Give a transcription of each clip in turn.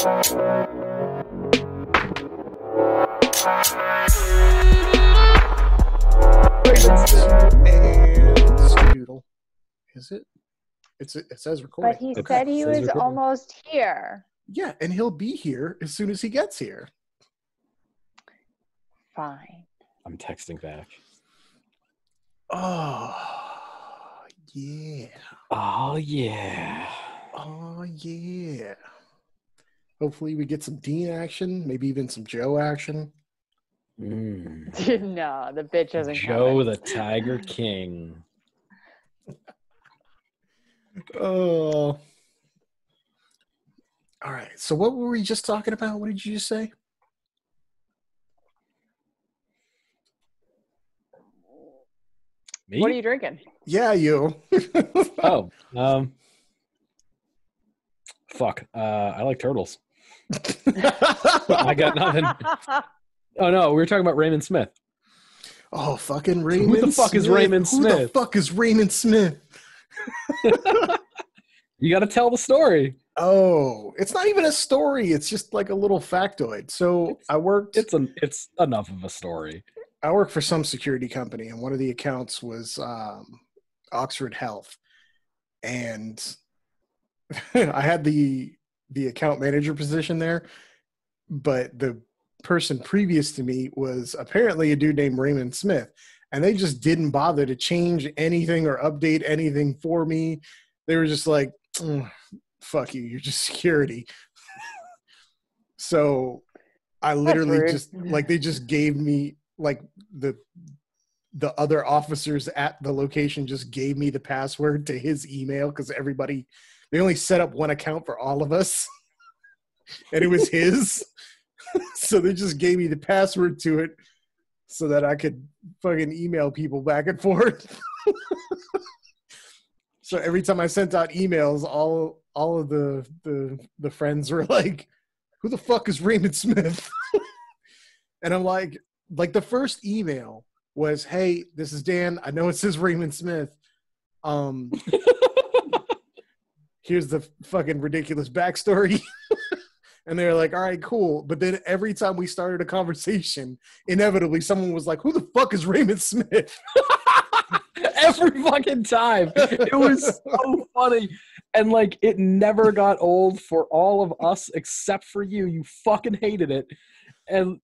And Skedoodle. Is it? It says recording. But he said he was almost here. Yeah, and he'll be here as soon as he gets here. Fine. I'm texting back. Oh, yeah. Oh, yeah. Oh, yeah. Hopefully we get some Dean action, maybe even some Joe action. No, the bitch isn't Joe coming. the Tiger King. Oh. All right. So what were we just talking about? What did you just say? Me? What are you drinking? Yeah, you. Oh, fuck. I like turtles. I got nothing. Oh, no. We were talking about Raymond Smith. Oh, fucking Raymond Who the fuck is Raymond Smith? Who the fuck is Raymond Smith? You got to tell the story. Oh, it's not even a story. It's just like a little factoid. So I worked. It's enough of a story. I work for some security company, and one of the accounts was Oxford Health, and I had the account manager position there, but the person previous to me was apparently a dude named Raymond Smith, and they just didn't bother to change anything or update anything for me. They were just like, fuck you, you're just security. So I literally just, like, they just gave me, like, the other officers at the location just gave me the password to his email because they only set up one account for all of us, and it was his. So they just gave me the password to it so that I could fucking email people back and forth. So every time I sent out emails, all of the friends were like, who the fuck is Raymond Smith? And I'm like the first email was, hey, this is Dan. I know it says Raymond Smith. Here's the fucking ridiculous backstory. And they're like, all right, cool. But then every time we started a conversation, inevitably someone was like, who the fuck is Raymond Smith? Every fucking time. It was so funny. And, like, it never got old for all of us except for you. You fucking hated it. And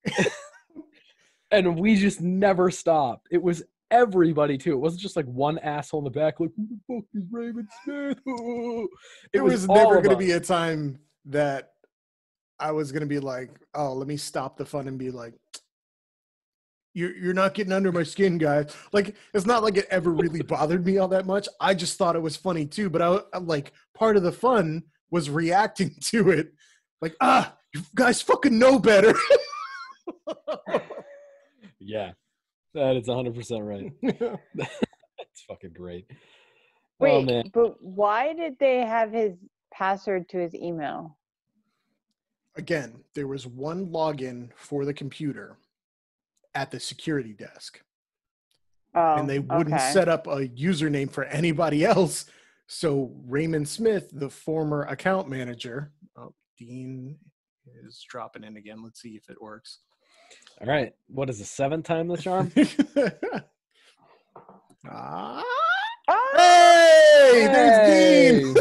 we just never stopped. It was everybody, too. It wasn't just, like, one asshole in the back, like, who the fuck is Raymond Smith? It was never going to be a time that I was going to be like, oh, let me stop the fun and be like, you're not getting under my skin, guys. Like, it's not like it ever really bothered me all that much. I just thought it was funny too. But I like, part of the fun was reacting to it. Like, you guys fucking know better. Yeah, that is 100% right. That's fucking great. Wait, oh, man. But why did they have his password to his email? Again, there was one login for the computer at the security desk. Oh, and they wouldn't set up a username for anybody else. So Raymond Smith, the former account manager, Dean is dropping in again. Let's see if it works. All right. What is the 7th time the charm? Hey, there's Dean.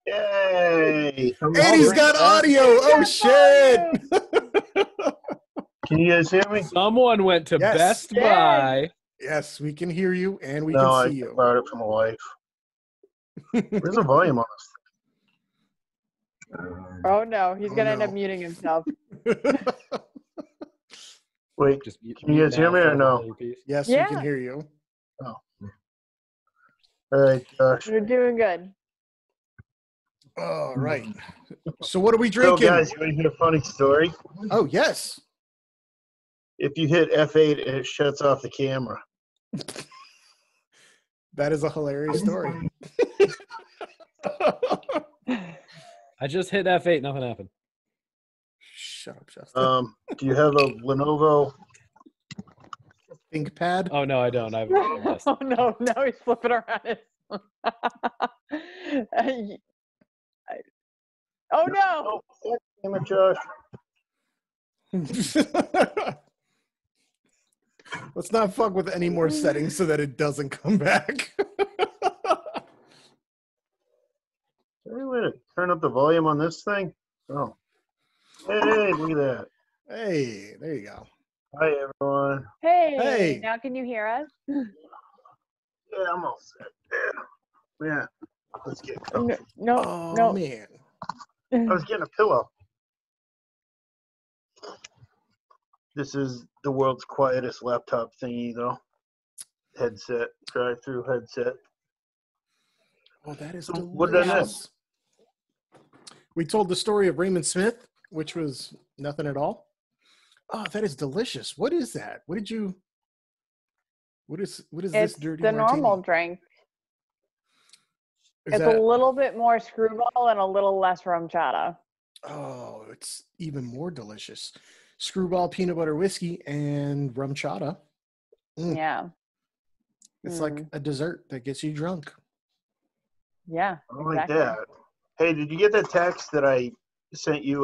Yay! And he's got audio. Oh, shit. Can you guys hear me? Someone went to Best Buy. Yes, we can hear you and we can see you. I borrowed it from my wife. Where's the volume on this? Oh, no. He's going to end up muting himself. Wait, can you guys hear me or no? Yes, we can hear you. Oh. All right, Josh. You're doing good. All right. So what are we drinking? So, guys, you want to hear a funny story? Oh, yes. If you hit F8, it shuts off the camera. That is a hilarious story. I just hit F8. Nothing happened. Shut up, Justin. Do you have a Lenovo ThinkPad? Oh, no, I don't. Oh, no. Now he's flipping around his Oh, no. Damn it, Josh. Let's not fuck with any more settings so that it doesn't come back. Is there any way to turn up the volume on this thing? Oh. Hey, look at that. Hey, there you go. Hi, everyone. Hey, Hey. now can you hear us? Yeah, I'm all set. Yeah. Let's get No, comfy. no, Oh no. man. I was getting a pillow. This is the world's quietest laptop thingy, though. Headset, drive-through headset. Oh, that is So, what did I delicious. miss? We told the story of Raymond Smith, which was nothing at all. Oh, that is delicious. What is that? What is this It's dirty the martini? normal drink. Is It's that, a little bit more screwball and a little less rum chata. oh, it's even more delicious. Screwball peanut butter whiskey and rum chata. Mm. Yeah. It's like a dessert that gets you drunk. Yeah. I like Exactly. that. Hey, did you get that text that I sent you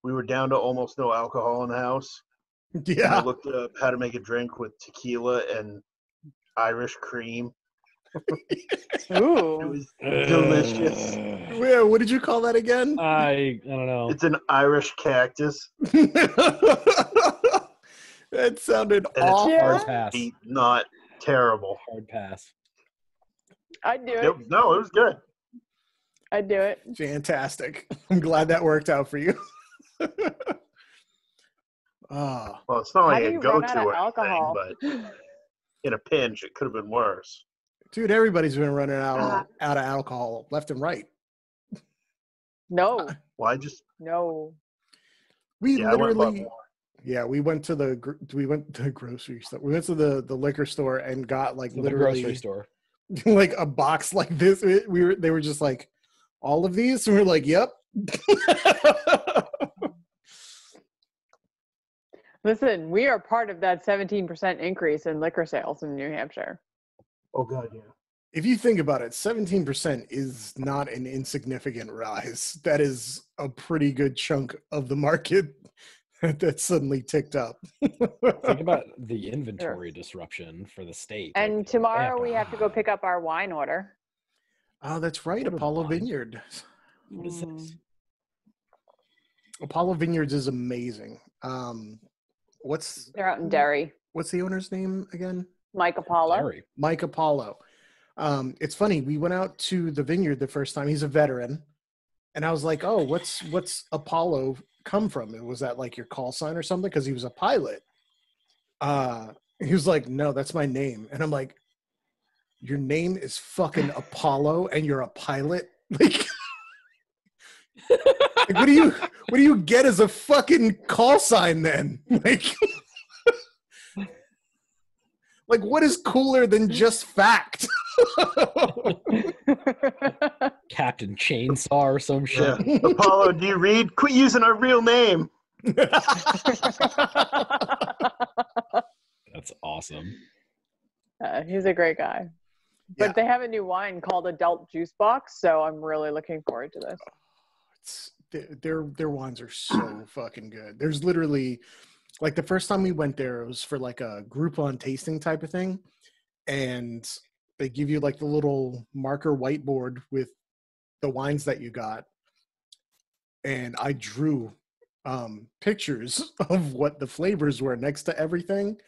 we were down to almost no alcohol in the house? And I Yeah. looked up how to make a drink with tequila and Irish cream. It Ooh. was delicious. Yeah, what did you call that again? I don't know. It's an Irish cactus. That sounded And it's awful. Yeah. Hard pass. not terrible. Hard pass. I'd do it. No, it was good. I'd do it. Fantastic. I'm glad that worked out for you. Ah, Well, it's not How like do a you run out go-to of or alcohol? anything, but in a pinch, it could have been worse. dude, everybody's been running out of alcohol left and right. No. Well, I just We I went and bought literally, more. yeah, we went to the grocery store. We went to the liquor store and got like To the literally grocery store. like a box like this. They were just like, all of these, and we are like, yep. Listen, we are part of that 17% increase in liquor sales in New Hampshire. Oh God, yeah. If you think about it, 17% is not an insignificant rise. That is a pretty good chunk of the market that suddenly ticked up. Think about the inventory disruption for the state. And Like, tomorrow they we have to go pick up our wine order. Oh, that's right, Ordered Apollo wine. Vineyard. What is this? Apollo Vineyards is amazing. What's They're out in Derry. what's the owner's name again? Mike Apollo. Dairy. Mike Apollo. It's funny. We went out to the vineyard the first time. He's a veteran, and I was like, "Oh, what's Apollo come from? Was that like your call sign or something?" Because he was a pilot. He was like, "No, that's my name," and I'm like, "Your name is fucking Apollo, and you're a pilot? Like, like, what do you get as a fucking call sign then? Like what is cooler than just fact?" Captain Chainsaw or some shit. Yeah. Apollo, do you read? Quit using our real name. That's awesome. He's a great guy. But Yeah. they have a new wine called Adult Juice Box, so I'm really looking forward to this. Their wines are so fucking good. There's literally, like, the first time we went there, it was for like a Groupon tasting type of thing, and they give you like the little marker whiteboard with the wines that you got, and I drew pictures of what the flavors were next to everything.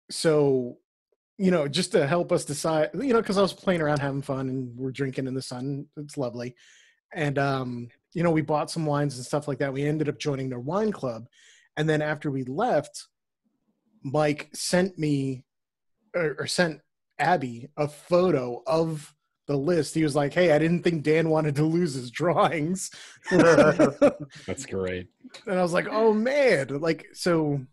So, just to help us decide, because I was playing around, having fun, and we're drinking in the sun. It's lovely. And, we bought some wines and stuff like that. We ended up joining their wine club. And then after we left, Mike sent me or sent Abby a photo of the list. He was like, "Hey, I didn't think Dan wanted to lose his drawings." That's great. And I was like, "Oh man." Like, so,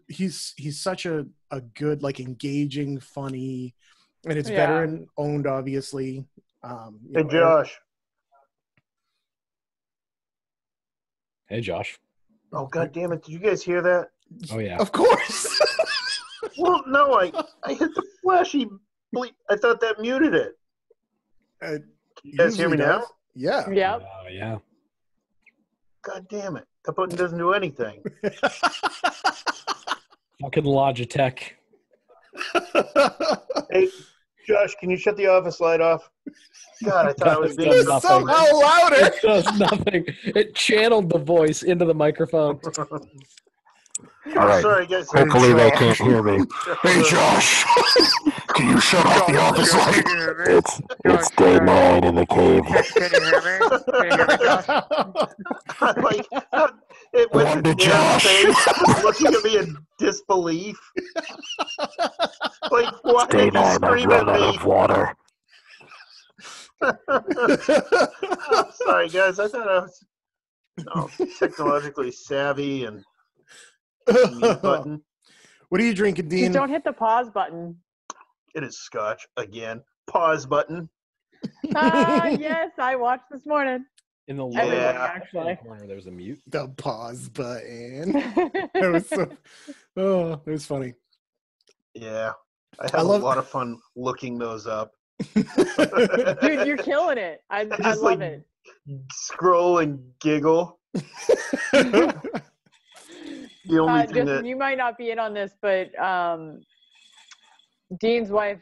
he's such a good, like, engaging, funny, and it's Yeah. veteran owned, obviously. Hey, Josh. Hey, Josh. Oh God damn it! Did you guys hear that? Oh, yeah. Of course. Well, no, I hit the flashy bleep. I thought that muted it. It Can you guys hear me usually now? does. Yeah. Yep. Yeah. God damn it. That button doesn't do anything. Fucking Logitech. Hey, Josh, can you shut the office light off? God, I thought I was being Does It's nothing. somehow louder. It does nothing. It channeled the voice into the microphone. All right. Sorry, guys. Hopefully they can't hear me. Hey, Josh, can you shut off the office light? It's day 9 in the cave. Can you hear me? Can you hear me, Josh? Like, it went One to to Dan's Josh. face, looking at me in disbelief. Like, why Day did you 9, I've scream run at out me? of water. Oh, sorry, guys. I thought I was technologically savvy and mute button. What are you drinking, Just Dean? don't hit the pause button. It is scotch again. Pause button. Yes, I watched this morning. In the Yeah. lower Everything, right actually. corner, there's a mute. The pause button. That was so. Oh, it was funny. Yeah. I have a lot of fun looking those up. Dude, you're killing it. I just, love like, it. Scroll and giggle. The only thing Justin, that you might not be in on this, but Dean's wife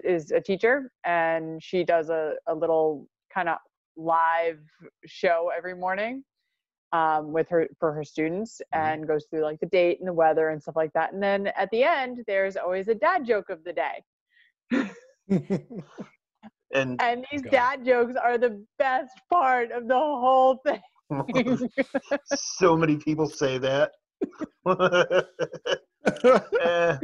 is a teacher, and she does a little kind of live show every morning for her students, and goes through like the date and the weather and stuff like that. And then at the end, there's always a dad joke of the day. and And these dad jokes are the best part of the whole thing. so many people say that. Eh,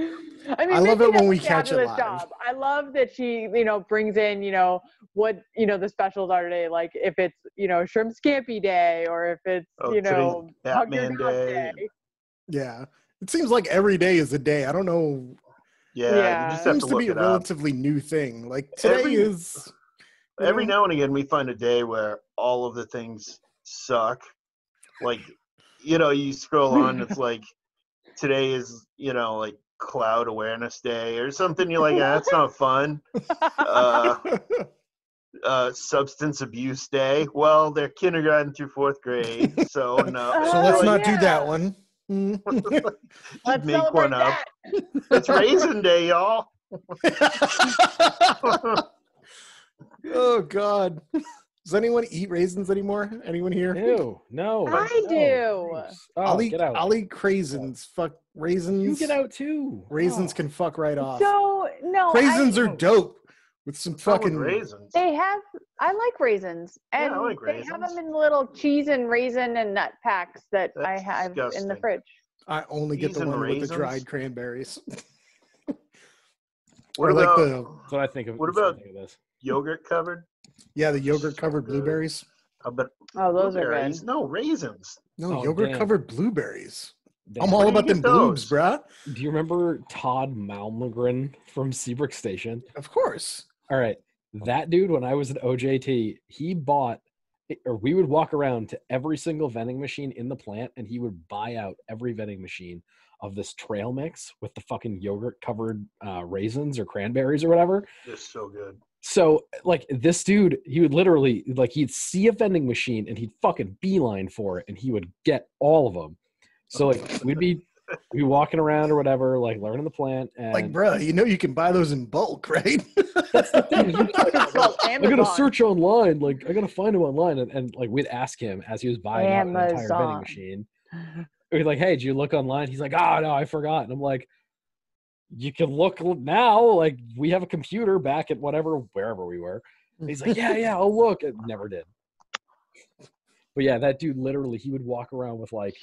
I mean, I love Missy it when does we a catch it fabulous live. job. I love that she, brings in, what, the specials are today. Like if it's, shrimp scampi day, or if it's, today's hug your Batman dog Day. Yeah. It seems like every day is a day. I don't know. Yeah, Yeah. you just It have seems to to look be a it up. relatively new thing. Like today is. Every now and again, we find a day where all of the things suck. Like, you scroll on, it's like, today is, like Cloud Awareness Day or something. You're like, that's not fun. Substance Abuse Day. Well, they're kindergarten through 4th grade, so no. So let's Oh, not do yeah. that one. Let's Make celebrate one up. that. It's Raisin Day, y'all. Oh God. Does anyone eat raisins anymore? Anyone here? Ew, no. I no, do. gross. I'll Oh, eat. get out. I'll eat craisins. Fuck raisins. You get out too. Raisins Oh. can fuck right off. So no, Raisins are dope with some What's wrong with fucking. raisins. I like raisins, Yeah, and I like they have raisins. them in little cheese and raisin and nut packs that I That's have in the disgusting. fridge. I only get Cheese the and one with the raisins? dried cranberries. What I like about the That's what I think of. What that's I about- think of this. yogurt covered? the yogurt covered So good. blueberries. How about Oh, those are blueberries? good. No, raisins. No, Oh, yogurt damn. covered blueberries. Damn. I'm Where all do you about them get bloobs, those? bruh. Do you remember Todd Malmgren from Seabrook Station? Of course. All right. That dude, when I was at OJT, he bought, or we would walk around to every single vending machine in the plant, and he would buy out every vending machine of this trail mix with the fucking yogurt covered raisins or cranberries or whatever. They're so good. So, like, this dude, he would literally, like, he'd see a vending machine and he'd fucking beeline for it, and he would get all of them. So, like, we'd be walking around or whatever, like, learning the plant. And Like, bruh, you can buy those in bulk, right? that's the thing. He was like, It's called I gotta Amazon. search online. Like, I gotta find him online. And like, we'd ask him as he was buying out an entire vending Amazon. machine. We'd be like, hey, did you look online? He's like, oh, no, I forgot. And I'm like, you can look now. Like, we have a computer back at wherever we were. And he's like, yeah, I'll look. It never did. But yeah, that dude literally, he would walk around with like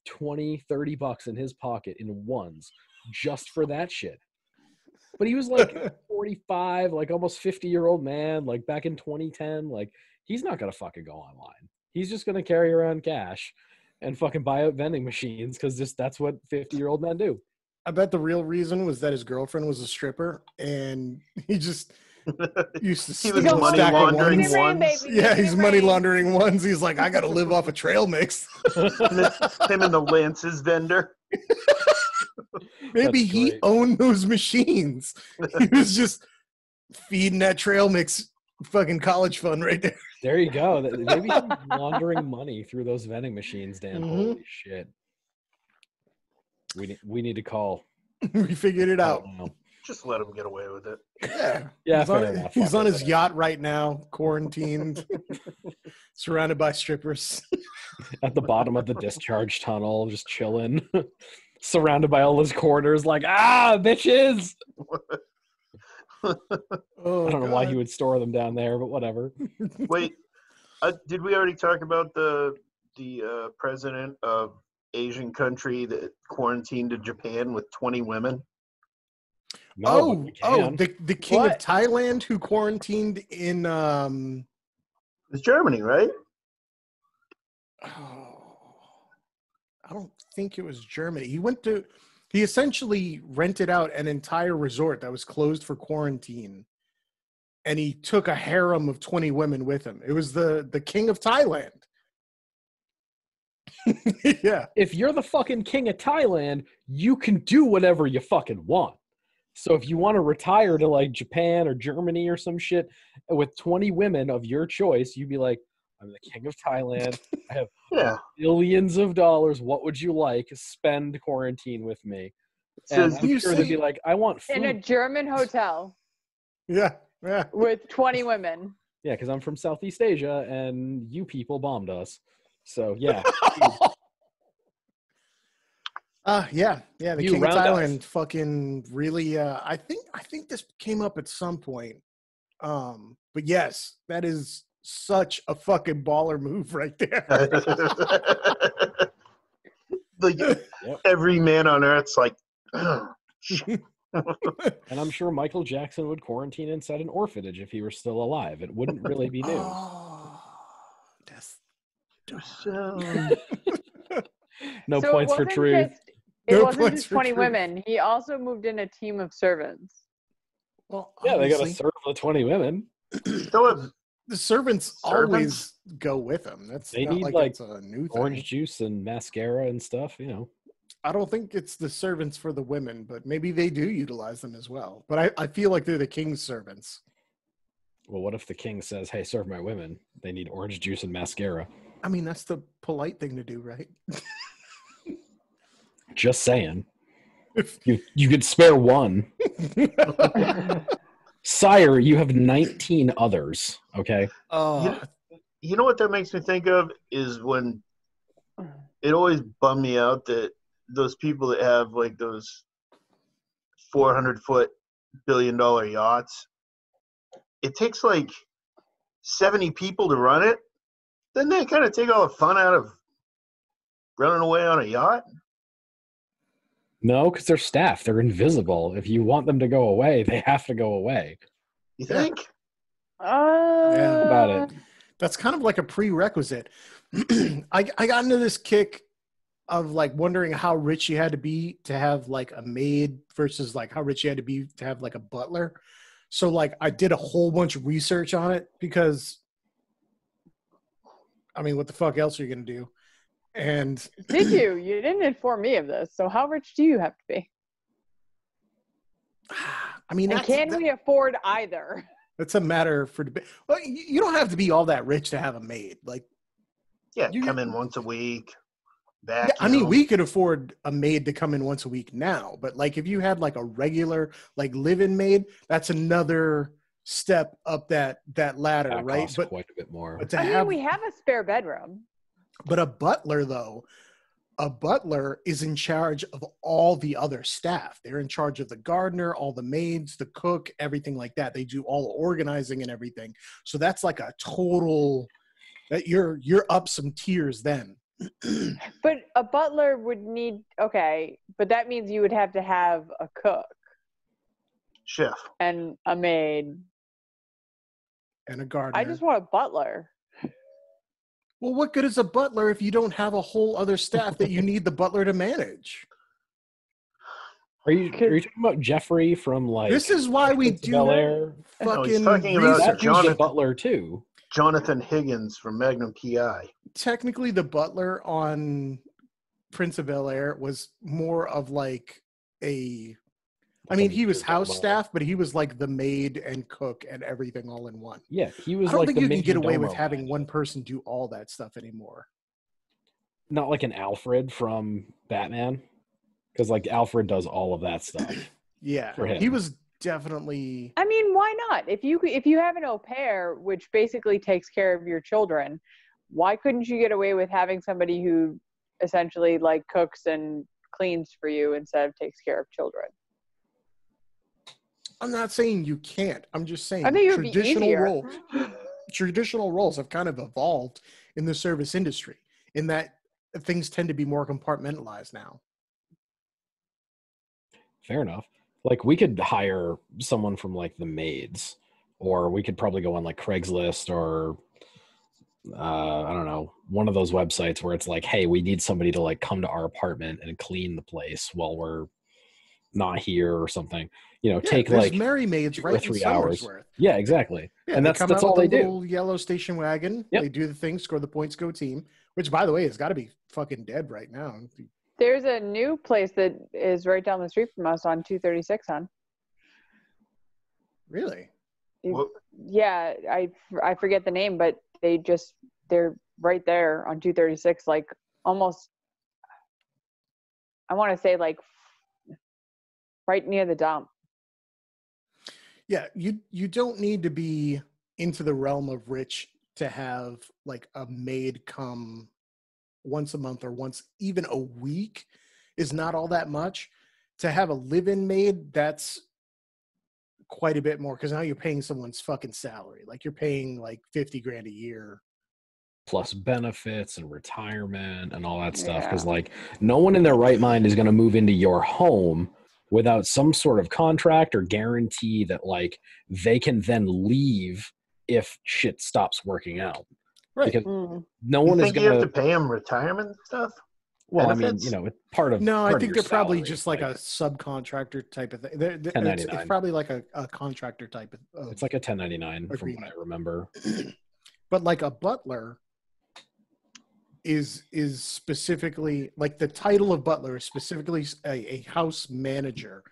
20, 30 bucks in his pocket in ones just for that shit. But he was like 45, like almost 50-year-old man, like back in 2010. Like, he's not going to fucking go online. He's just going to carry around cash and fucking buy out vending machines because that's what 50-year-old men do. I bet the real reason was that his girlfriend was a stripper, and he just used to He steal was a money stack of laundering ones. Rain, ones. baby. Yeah, Give me he's money rain. laundering ones. He's like, I got to live off a trail mix. Him and the Lance's vendor. Maybe That's he great. owned those machines. He was just feeding that trail mix fucking college fund right there. There you go. Maybe he's laundering money through those vending machines, Dan. Mhm. Holy shit. We need to call. We figured it out. Now. Just let him get away with it. Yeah. Yeah, he's fair on, enough. he's Fuck on it, his whatever. yacht right now, quarantined, surrounded by strippers. At the bottom of the discharge tunnel, just chilling, surrounded by all his quarters, like, bitches. Oh, I don't know why God. he would store them down there, but whatever. Wait, did we already talk about the president of Asian country that quarantined to Japan with 20 women? No, but we can. The king of What? Thailand who quarantined in It's Germany, right? I don't think it was Germany. He essentially rented out an entire resort that was closed for quarantine, and he took a harem of 20 women with him. It was the king of Thailand. Yeah. If you're the fucking king of Thailand, you can do whatever you fucking want. So if you want to retire to like Japan or Germany or some shit with 20 women of your choice, you'd be like, I'm the king of Thailand. I have Yeah. billions of dollars. What would you like? Spend quarantine with me. And Says- I'm You sure they'd be say- like, I want In a food. German hotel Yeah. with 20 women. Yeah, because I'm from Southeast Asia and you people bombed us. So yeah. Yeah. The You king of round us. Thailand fucking really I think this came up at some point. But yes, that is such a fucking baller move right there. Like, Yep. every man on earth's like, And I'm sure Michael Jackson would quarantine inside an orphanage if he were still alive. It wouldn't really be news. Oh, that's No So points it for wasn't truth. It No wasn't points just for 20 truth. women. He also moved in a team of servants. well. Yeah, they got to obviously, serve the 20 women. still have the servants always go with them. That's They not need, like like, it's a new thing. Orange juice and mascara and stuff, you know. I don't think it's the servants for the women, but maybe they do utilize them as well. But I feel like they're the king's servants. Well, what if the king says, hey, serve my women? They need orange juice and mascara. I mean, that's the polite thing to do, right? Just saying. You could spare one. Sire, you have 19 others, okay? You know what that makes me think of is when it always bummed me out that those people that have like those 400-foot billion-dollar yachts, it takes like 70 people to run it. Then they kind of take all the fun out of running away on a yacht. No, because they're staff. They're invisible. If you want them to go away, they have to go away. You Yeah. think? About it. That's kind of like a prerequisite. I got into this kick of like wondering how rich you had to be to have like a maid versus like how rich you had to be to have like a butler. So like I did a whole bunch of research on it because I mean, what the fuck else are you gonna do? And Did you? You didn't inform me of this. So how rich do you have to be? I mean, And can we afford either? that's a matter for debate. Well, you don't have to be all that rich to have a maid. Like, Yeah, You- come in once a week. yeah, Vacuum. I mean, we could afford a maid to come in once a week now, but like if you had like a regular like live-in maid, that's another step up that ladder, That right? costs But quite a bit more. to I mean, have we have a spare bedroom. but a butler though, a butler is in charge of all the other staff. They're in charge of the gardener, all the maids, the cook, everything like that. They do all the organizing and everything. So that's like a total that you're up some tiers then. But a butler would need, okay, but that means you would have to have a cook Chef. and a maid. And a gardener. I just want a butler. Well, what good is a butler if you don't have a whole other staff that you need the butler to manage? Are you talking about Jeffrey from like This is why we Prince of do Bel-Air? No, he's fucking talking about That research. dude's the Jonathan- butler too. Jonathan Higgins from Magnum PI. Technically, the butler on Prince of Bel-Air was more of like a I mean, he was house staff, but he was like the maid and cook and everything all in one. Yeah, he was I don't like think the you can get away with majordomo having guy. one person do all that stuff anymore. Not like an Alfred from Batman, because like Alfred does all of that stuff. Yeah, For him. he was definitely. I mean, why not? If you have an au pair, which basically takes care of your children, why couldn't you get away with having somebody who essentially like cooks and cleans for you instead of takes care of children? I'm not saying you can't. I'm just saying I think it would be easier. traditional roles have kind of evolved in the service industry in that things tend to be more compartmentalized now. Fair enough. Like we could hire someone from like the maids, or we could probably go on like Craigslist or I don't know, one of those websites where it's like, hey, we need somebody to like come to our apartment and clean the place while we're not here or something. You know, Yeah, take there's like Mary Maids 2 or right in 3 hours. Somersworth. Yeah, exactly. Yeah, And they that's come out all with they a do. little yellow station wagon. Yep. They do the thing, score the points, go team. Which, by the way, has got to be fucking dead right now. There's a new place that is right down the street from us on 236, hon. Really? What? Yeah, I forget the name, but they're right there on 236, like almost, I want to say like right near the dump. Yeah, you don't need to be into the realm of rich to have like a maid come once a month or once even a week is not all that much. To have a live-in maid, that's quite a bit more because now you're paying someone's fucking salary. Like you're paying like 50 grand a year. Plus benefits and retirement and all that stuff. Because Yeah. like no one in their right mind is going to move into your home without some sort of contract or guarantee that like they can then leave if shit stops working out. Right. Because Mm. no You one is think you going have to pay him retirement stuff? Well, I benefits? mean, you know, it's part of. No, I part of think your they're probably salary. just like a subcontractor type of thing. It's 1099. probably like a contractor type of It's like a 1099 from what I agreement. remember. But like a butler is specifically like the title of butler is specifically a house manager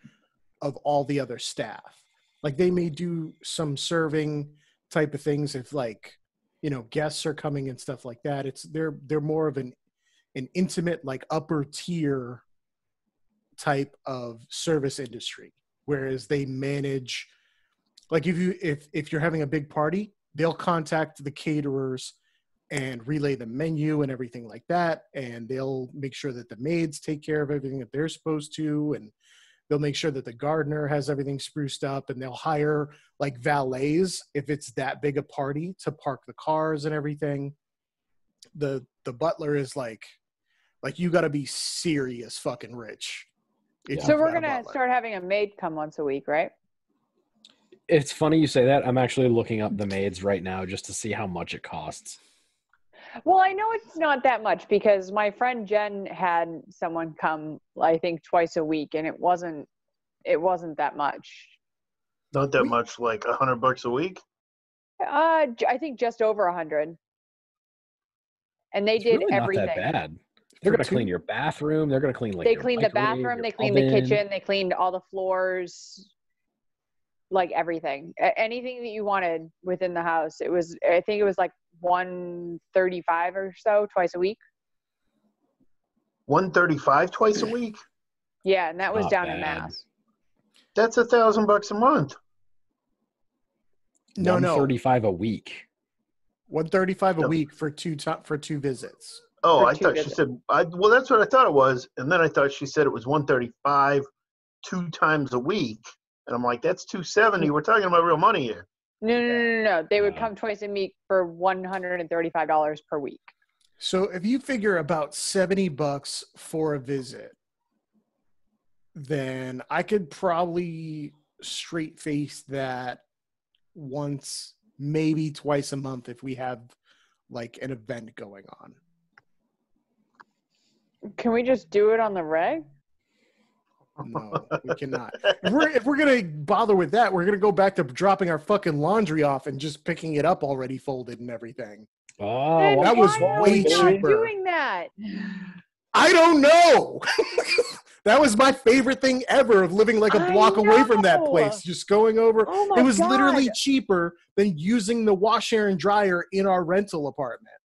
of all the other staff. Like they may do some serving type of things if like, you know, guests are coming and stuff like that. They're more of an intimate, like upper tier type of service industry. Whereas they manage, like if you're having a big party, they'll contact the caterers and relay the menu and everything like that. And they'll make sure that the maids take care of everything that they're supposed to. And they'll make sure that the gardener has everything spruced up, and they'll hire like valets if it's that big a party to park the cars and everything. The butler is like you got to be serious fucking rich. Yeah. So we're gonna start having a maid come once a week, right? It's funny you say that. I'm actually looking up the maids right now just to see how much it costs. Well, I know it's not that much because my friend Jen had someone come, I think, twice a week, and it wasn't that much. Not that much, like $100 a week. I think just over 100. And they It's did really everything. Not that bad. They're going to clean your bathroom. They're going to clean like They your cleaned the microwave, bathroom. your They cleaned the oven. kitchen. They cleaned all the floors. Like anything that you wanted within the house. I think it was like $135 or so twice a week. $135 twice a week. Yeah, and that was Not down in bad. Mass. That's $1,000 a month. No, $135 a week. $135 a No. week for two visits. Oh, For I two thought she visits. said. Well, that's what I thought it was, and then I thought she said it was $135 2 times a week, and I'm like, that's $270. We're talking about real money here. No. They would No. come twice a week for $135 per week. So if you figure about $70 for a visit, then I could probably straight face that once, maybe twice a month if we have like an event going on. Can we just do it on the reg? No, we cannot. If we're gonna bother with that, we're gonna go back to dropping our fucking laundry off and just picking it up already folded and everything. Oh, Then that was why are way we not cheaper. doing that? I don't know. That was my favorite thing ever of living like a block away from that place. Just going over. Oh my It was God. literally cheaper than using the washer and dryer in our rental apartment.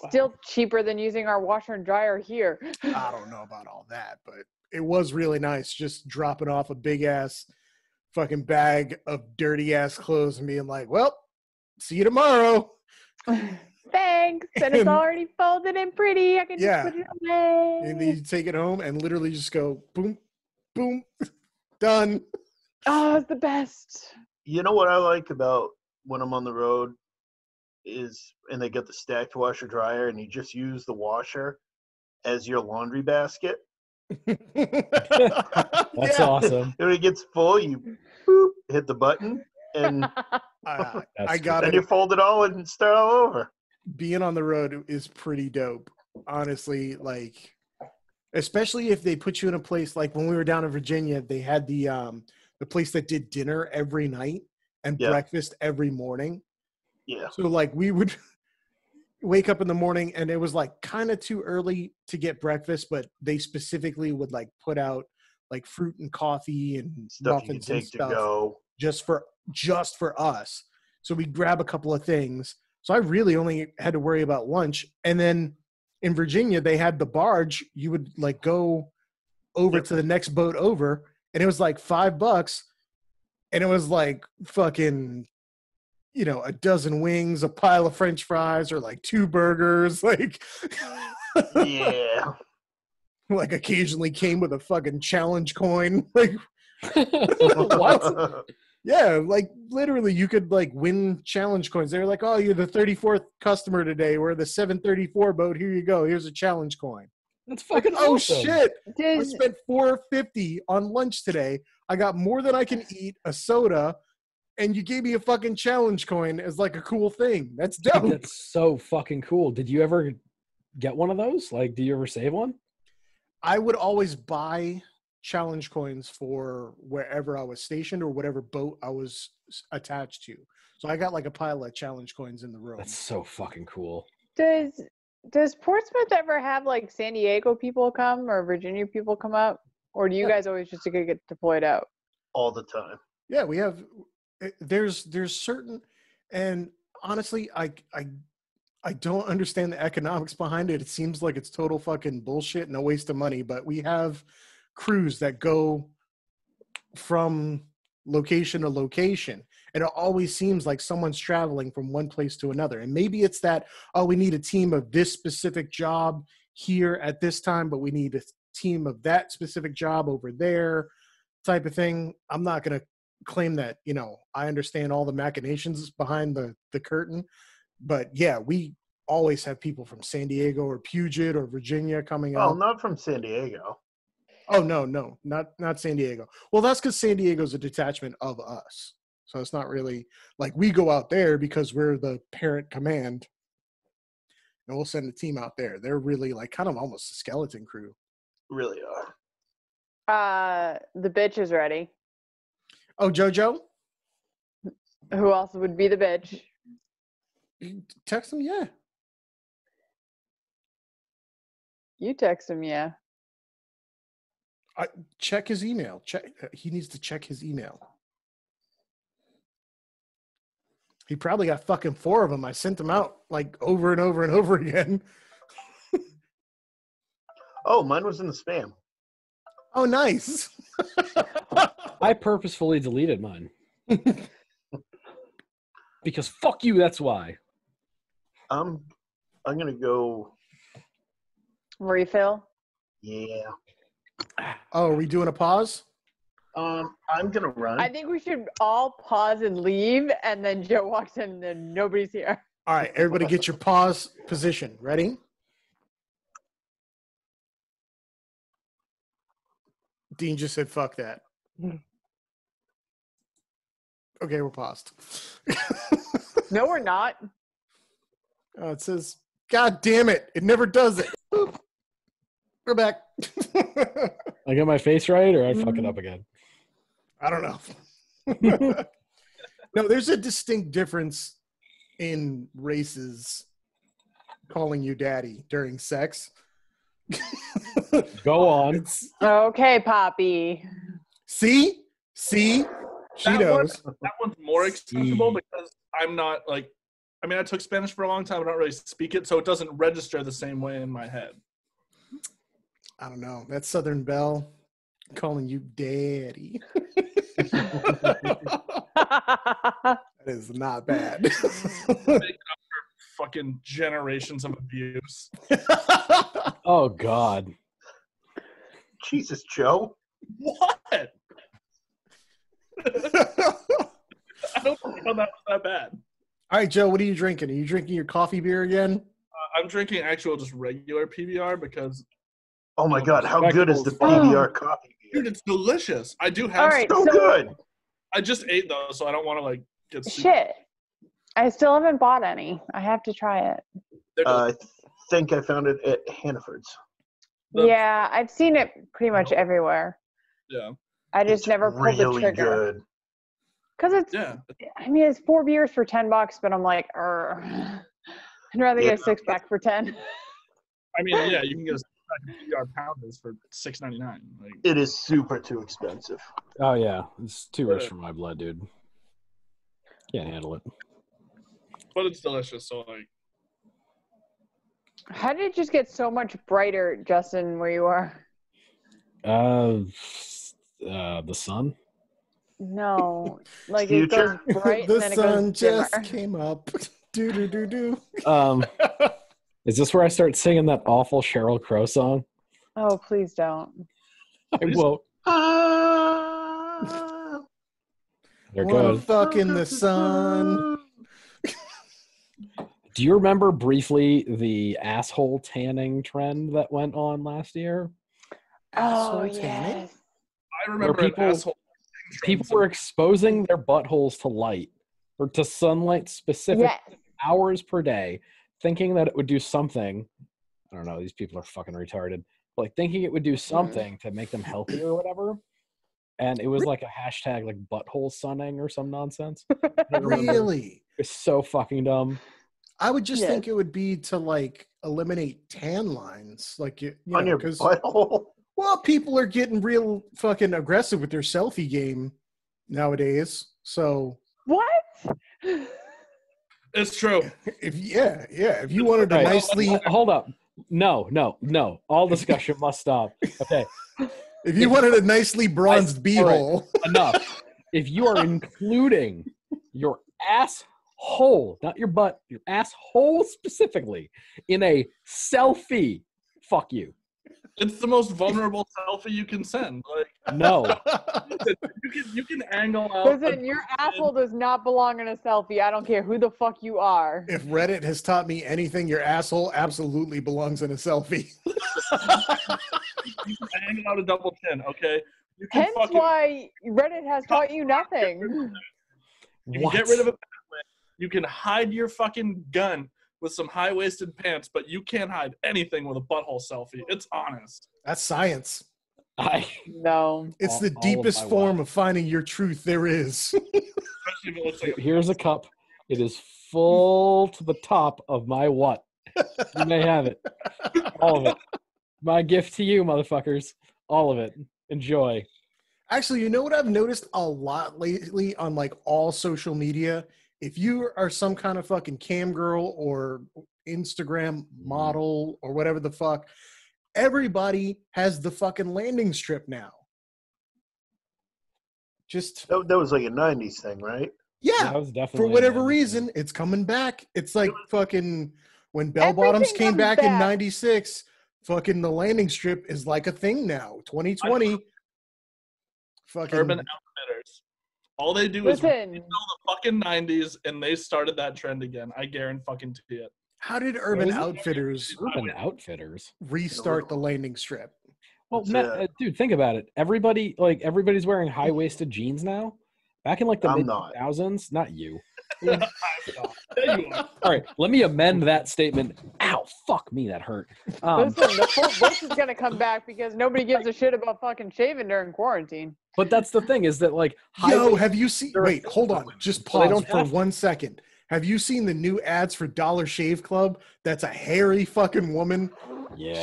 Still cheaper than using our washer and dryer here. I don't know about all that, but it was really nice just dropping off a big ass fucking bag of dirty ass clothes and being like, well, see you tomorrow. Thanks. And it's already folded and pretty. I can just put it away. And then you take it home and literally just go boom, boom, done. Oh, it's the best. You know what I like about when I'm on the road is, and they get the stacked washer dryer, and you just use the washer as your laundry basket. That's awesome. When it gets full, you boop, hit the button, and I got and it. you fold it all and start all over. Being on the road is pretty dope, honestly. Like, especially if they put you in a place like when we were down in Virginia, they had the place that did dinner every night and breakfast every morning. Yeah. So like we would wake up in the morning and it was like kind of too early to get breakfast, but they specifically would like put out like fruit and coffee and Stuff you can muffins and take to stuff go. just for us. So we'd grab a couple of things. So I really only had to worry about lunch. And then in Virginia, they had the barge. You would like go over to the next boat over, and it was like $5. And it was like fucking, you know, a dozen wings, a pile of French fries, or like 2 burgers. Like, Yeah. like occasionally came with a fucking challenge coin. Like, What? yeah, like literally you could like win challenge coins. They were like, oh, you're the 34th customer today. We're the 734 boat. Here you go. Here's a challenge coin. That's fucking Oh awesome. shit. I Dude, spent $4.50 on lunch today. I got more than I can eat, a soda, and you gave me a fucking challenge coin as like a cool thing. That's Dude, dope. that's so fucking cool. Did you ever get one of those? Like, do you ever save one? I would always buy challenge coins for wherever I was stationed or whatever boat I was attached to. So I got like a pile of challenge coins in the room. That's so fucking cool. does Portsmouth ever have like San Diego people come or Virginia people come up? Or do you guys always just get deployed out? All the time. Yeah, we have. There's certain, and honestly, I don't understand the economics behind it. It seems like it's total fucking bullshit and a waste of money. But we have crews that go from location to location, and it always seems like someone's traveling from one place to another. And maybe it's that, oh, we need a team of this specific job here at this time, but we need a team of that specific job over there, type of thing. I'm not going to claim that, you know, I understand all the machinations behind the curtain, but yeah, we always have people from San Diego or Puget or Virginia coming Oh, up. not from San Diego. Oh, no, not San Diego. Well, that's because San Diego's a detachment of us. So it's not really like we go out there because we're the parent command and we'll send a team out there. They're really like kind of almost a skeleton crew. Really are. The bitch is ready. Oh, JoJo? Who else would be the bitch? Text him, yeah. You text him, yeah. Check his email. He needs to check his email. He probably got fucking 4 of them. I sent them out like over and over and over again. Oh, mine was in the spam. Oh, nice. I purposefully deleted mine. Because fuck you, that's why. I'm gonna go. Refill? Yeah. Oh, are we doing a pause? I'm gonna run. I think we should all pause and leave, and then Joe walks in and nobody's here. All right, everybody get your pause position. Ready? Dean just said, fuck that. Okay, we're paused. No, we're not. Oh, it says, God damn it. It never does it. Boop. We're back. I get my face right, or I fuck it up again? I don't know. No, there's a distinct difference in races calling you daddy during sex. Go on. Okay, Poppy. See, she That knows. That one's more acceptable because I'm not like, I mean, I took Spanish for a long time. I don't really speak it, so it doesn't register the same way in my head. I don't know. That's Southern Belle calling you daddy. That is not bad. Fucking generations of abuse. Oh God. Jesus, Joe. What? I don't know how that was that bad. All right, Joe, what are you drinking? Are you drinking your coffee beer again? I'm drinking actual just regular PBR because, Oh my God, how good is the PBR coffee beer? dude, it's delicious. I do have All right, So good. I just ate those, so I don't want to like get super. Shit. I still haven't bought any. I have to try it. I think I found it at Hannaford's. Yeah, I've seen it pretty much everywhere. Yeah. I just It's never pulled the really trigger. good. Because it's, Yeah. I mean, it's 4 beers for $10, but I'm like, I'd rather get a 6-pack for 10. I mean, yeah, you can get a PBR pounders for $6.99. Like, It is super too expensive. Oh yeah, it's too rich for my blood, dude. Can't handle it. but it's delicious. So like, How did it just get so much brighter, Justin, where you are? The sun. No, like Future. it goes bright and The then it sun goes dimmer. just came up. Do do do do. Is this where I start singing that awful Sheryl Crow song? Oh, please don't. I won't. They're Wanna good. fuck in the sun. Do you remember briefly the asshole tanning trend that went on last year? Oh, Asshole tanning? yes. I remember Where people- an asshole. People were exposing their buttholes to light or to sunlight specific Yes. hours per day, thinking that it would do something. I don't know. These people are fucking retarded. Like thinking it would do something to make them healthy or whatever. And it was like a hashtag like butthole sunning or some nonsense. I don't remember. Really? It's so fucking dumb. I would just Yes. think it would be to like eliminate tan lines, like you On know, your because butthole. well, people are getting real fucking aggressive with their selfie game nowadays. So What? It's true. if if you wanted to Right. nicely, Hold up. No. All discussion must stop. Okay. if you wanted a nicely bronzed all right. beehole, Enough. If you are including your asshole, not your butt, your asshole specifically, in a selfie, fuck you. It's the most vulnerable selfie you can send. Like No. you can angle out. Listen, your asshole does not belong in a selfie. I don't care who the fuck you are. if Reddit has taught me anything, your asshole absolutely belongs in a selfie. You can angle out a double chin. Okay. You can Hence why Reddit has taught you nothing. You can get rid of a you can hide your fucking gun with some high-waisted pants, but you can't hide anything with a butthole selfie. It's honest. That's science. No. It's All- the all of deepest my form of finding your truth there is. Especially if it looks like Here's a cup. It is full to the top of my what? You may have it. All of it. My gift to you, motherfuckers. All of it. Enjoy. Actually, you know what I've noticed a lot lately on like all social media? If you are some kind of fucking cam girl or Instagram model or whatever the fuck, everybody has the fucking landing strip now. Just That was like a 90s thing, right? yeah, That was definitely for whatever an reason, it's coming back. It's like fucking when bell bottoms Everything came comes back in back. '96. Fucking the landing strip is like a thing now. 2020. Fucking Urban Outfitters. All they do is Listen, the fucking 90s, and they started that trend again. I guarantee fucking it. how did Urban Crazy. Outfitters Urban Outfitters. restart the landing strip? Well, It's, dude, think about it. Everybody's wearing high-waisted jeans now. Back in like the I'm mid not. 2000s, not you. There you are. All right, let me amend that statement. Ow, fuck me, that hurt. listen, the full bush is gonna come back because nobody gives a shit about fucking shaving during quarantine. But that's the thing is that like Yo, high-waisted- have you seen? they're- Wait, hold on. Just Well, they pause don't for have to. 1 second. Have you seen the new ads for Dollar Shave Club? That's a hairy fucking woman. Yeah.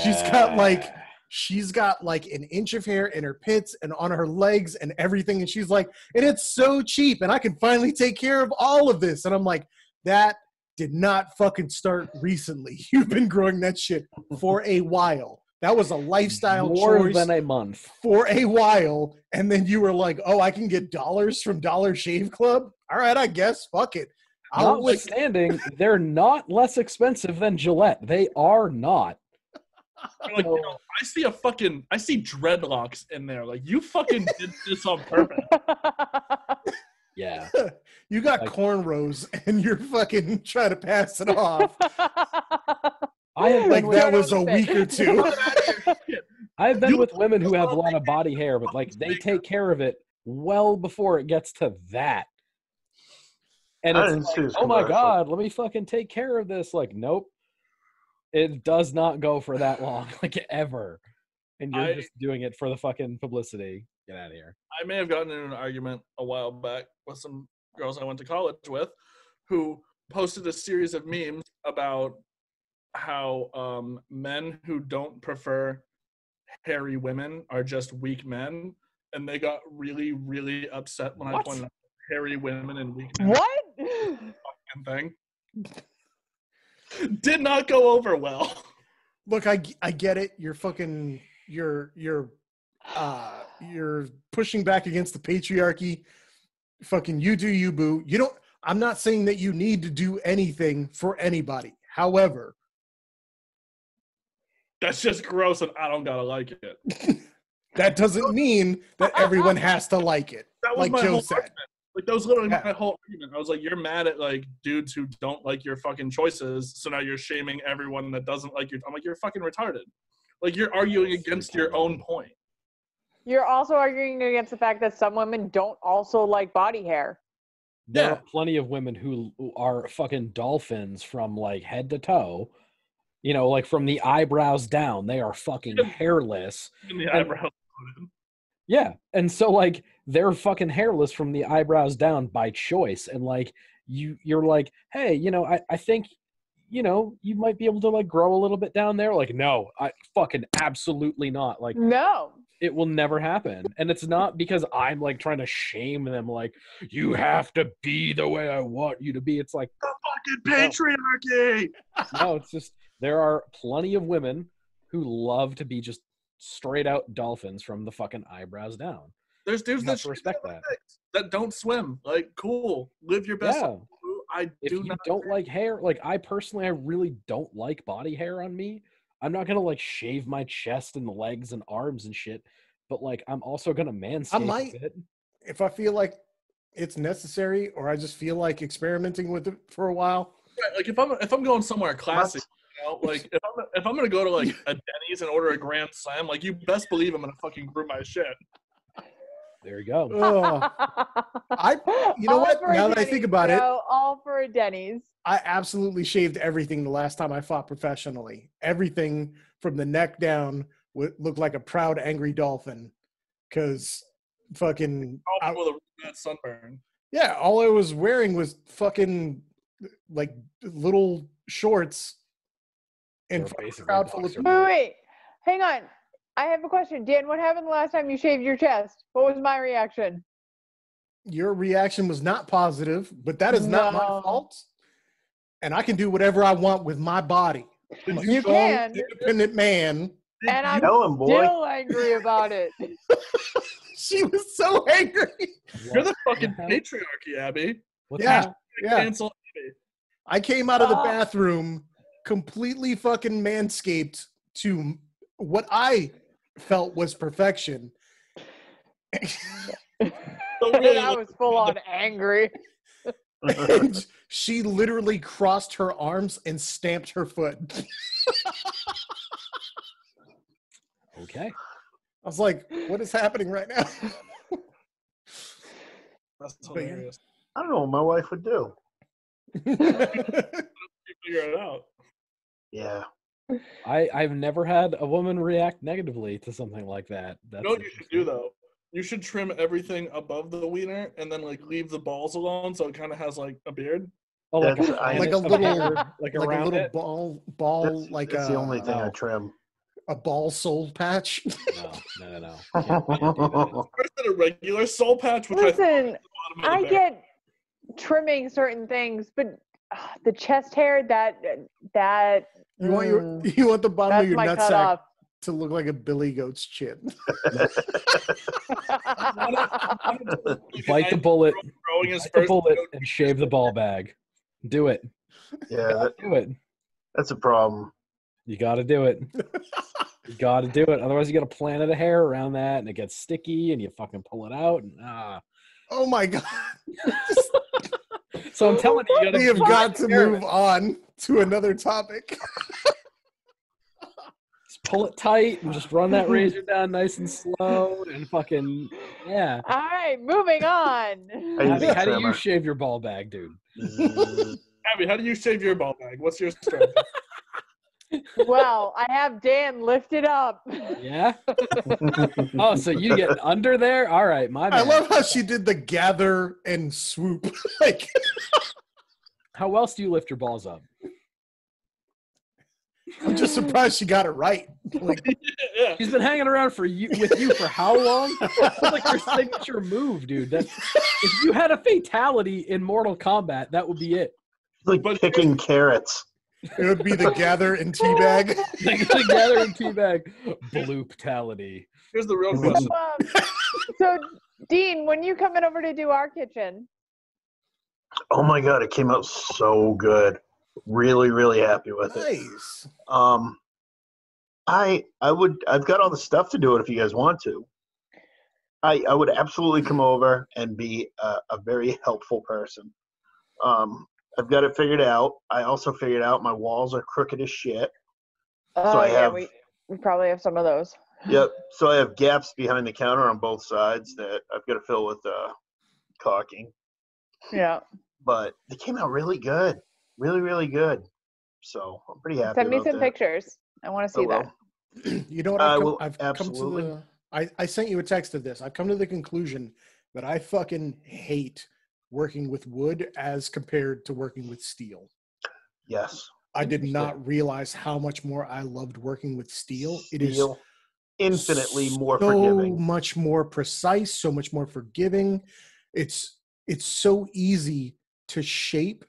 She's got like an inch of hair in her pits and on her legs and everything. And she's like, and it's so cheap and I can finally take care of all of this. And I'm like, that did not fucking start recently. You've been growing that shit for a while. That was a lifestyle More choice than a month. for a while. And then you were like, oh, I can get dollars from Dollar Shave Club? All right, I guess. Fuck it. Notwithstanding, they're not less expensive than Gillette. They are not. Like, I see dreadlocks in there. Like, you fucking did this on purpose. Yeah. You got cornrows and you're fucking trying to pass it off. I have like that was a week or two. I've been with women who have a lot of body hair, but like they take care of it well before it gets to that. And it's like, oh my God, let me fucking take care of this. Like, nope. It does not go for that long, like ever. And you're just doing it for the fucking publicity. Get out of here. I may have gotten in an argument a while back with some girls I went to college with who posted a series of memes about how men who don't prefer hairy women are just weak men. And they got really, really upset when I pointed out hairy women and weak men. What? Thing. Did not go over well. Look, I get it. You're fucking you're pushing back against the patriarchy. Fucking you do you, boo. You don't. I'm not saying that you need to do anything for anybody. However, that's just gross, and I don't gotta like it. That doesn't mean that everyone has to like it. That was like my Joe whole said. argument. Like, that was literally my whole argument. I was like, you're mad at, like, dudes who don't like your fucking choices, so now you're shaming everyone that doesn't like your... I'm like, you're fucking retarded. Like, you're arguing against your own point. You're also arguing against the fact that some women don't also like body hair. There are plenty of women who are fucking dolphins from, like, head to toe. You know, like, from the eyebrows down. They are fucking hairless. Eyebrows. Yeah, and so, like, they're fucking hairless from the eyebrows down by choice, and, like, you're like, hey, you know, I think, you know, you might be able to, like, grow a little bit down there. Like, no, I fucking absolutely not. Like, no, it will never happen. And it's not because I'm, like, trying to shame them, like, you have to be the way I want you to be. It's like, the fucking patriarchy! No, it's just, there are plenty of women who love to be just straight out dolphins from the fucking eyebrows down. There's dudes that respect that don't swim. Like, cool, live your best life. If you don't like hair, like, I personally, I really don't like body hair on me. I'm not gonna, like, shave my chest and legs and arms and shit, but, like, I'm also gonna manscape I might, a bit. if I feel like it's necessary, or I just feel like experimenting with it for a while. Right, like, if I'm going somewhere classy, you know, like, if I'm gonna go to, like, a Denny's and order a Grand Slam, like, you best believe I'm gonna fucking groom my shit. There you go. You know what? Now that I think about it, all for a Denny's. I absolutely shaved everything the last time I fought professionally. Everything from the neck down looked like a proud, angry dolphin. Because fucking... with a bad sunburn. Yeah, all I was wearing was fucking, like, little shorts and a crowd full of people. Wait, hang on. I have a question. Dan, what happened the last time you shaved your chest? What was my reaction? Your reaction was not positive, but that is not my fault. And I can do whatever I want with my body. I'm a strong, independent man. And I'm still angry about it. She was so angry. You're the fucking patriarchy, Abby. Yeah. Cancel Abby. I came out of the bathroom completely fucking manscaped to what I felt was perfection. And I was full on angry. And she literally crossed her arms and stamped her foot. Okay. I was like, what is happening right now? That's hilarious. I don't know what my wife would do. You figure it out. Yeah. I've never had a woman react negatively to something like that. You know what you should do, though? You should trim everything above the wiener and then, like, leave the balls alone so it kind of has, like, a beard. Oh, like a That's- I- Like a planet of little- hair, like like a around little it? ball, like that's the only thing I no. trim. a ball soul patch. No. Can't do that. First than a regular soul patch, which I thought Listen, was the bottom I of the barrel. get trimming certain things, but the chest hair, that You want the bottom that's of your my nutsack cutoff. to look like a billy goat's chin. Bite the bullet. Growing his Bite the first bullet goat. and shave the ball bag. Do it. Yeah, Do it. that's a problem. You got to do it. You got to do it. Otherwise, you got a planet of hair around that, and it gets sticky, and you fucking pull it out. And, Oh my god. So I'm telling you, you got We have got to move on to another topic. Just pull it tight and just run that razor down nice and slow, and fucking yeah. All right, moving on. I use Abby, a how do you trimmer. shave your ball bag, dude? Abby, how do you shave your ball bag? What's your strategy? Well, I have Dan lift it up. Yeah. Oh, so you get under there? All right, my bad. I love how she did the gather and swoop. Like, How else do you lift your balls up? I'm just surprised she got it right. Like, Yeah. She's been hanging around with you for how long? That's like your signature move, dude. If you had a fatality in Mortal Kombat, that would be it. Like But- picking carrots. it would be the gather and teabag. Together in teabag. Blue fatality. Here's the real question. So, Dean, when you coming over to do our kitchen? Oh my god, it came out so good. Really, really happy with it. Nice. I've got all the stuff to do it if you guys want to. I would absolutely come over and be a very helpful person. I've got it figured out. I also figured out my walls are crooked as shit. Oh, I yeah, have- we probably have some of those. Yep. So I have gaps behind the counter on both sides that I've got to fill with caulking. Yeah. But they came out really good. Really, really good. So I'm pretty happy Send me about some that. pictures. I want to see that. You know what? I I've come, will I've come to absolutely. the. I sent you a text of this. I've come to the conclusion that I fucking hate working with wood as compared to working with steel. Yes. I did Interesting. not realize how much more I loved working with steel. It is Steel, infinitely more so forgiving. much more precise, so much more forgiving. It's so easy to shape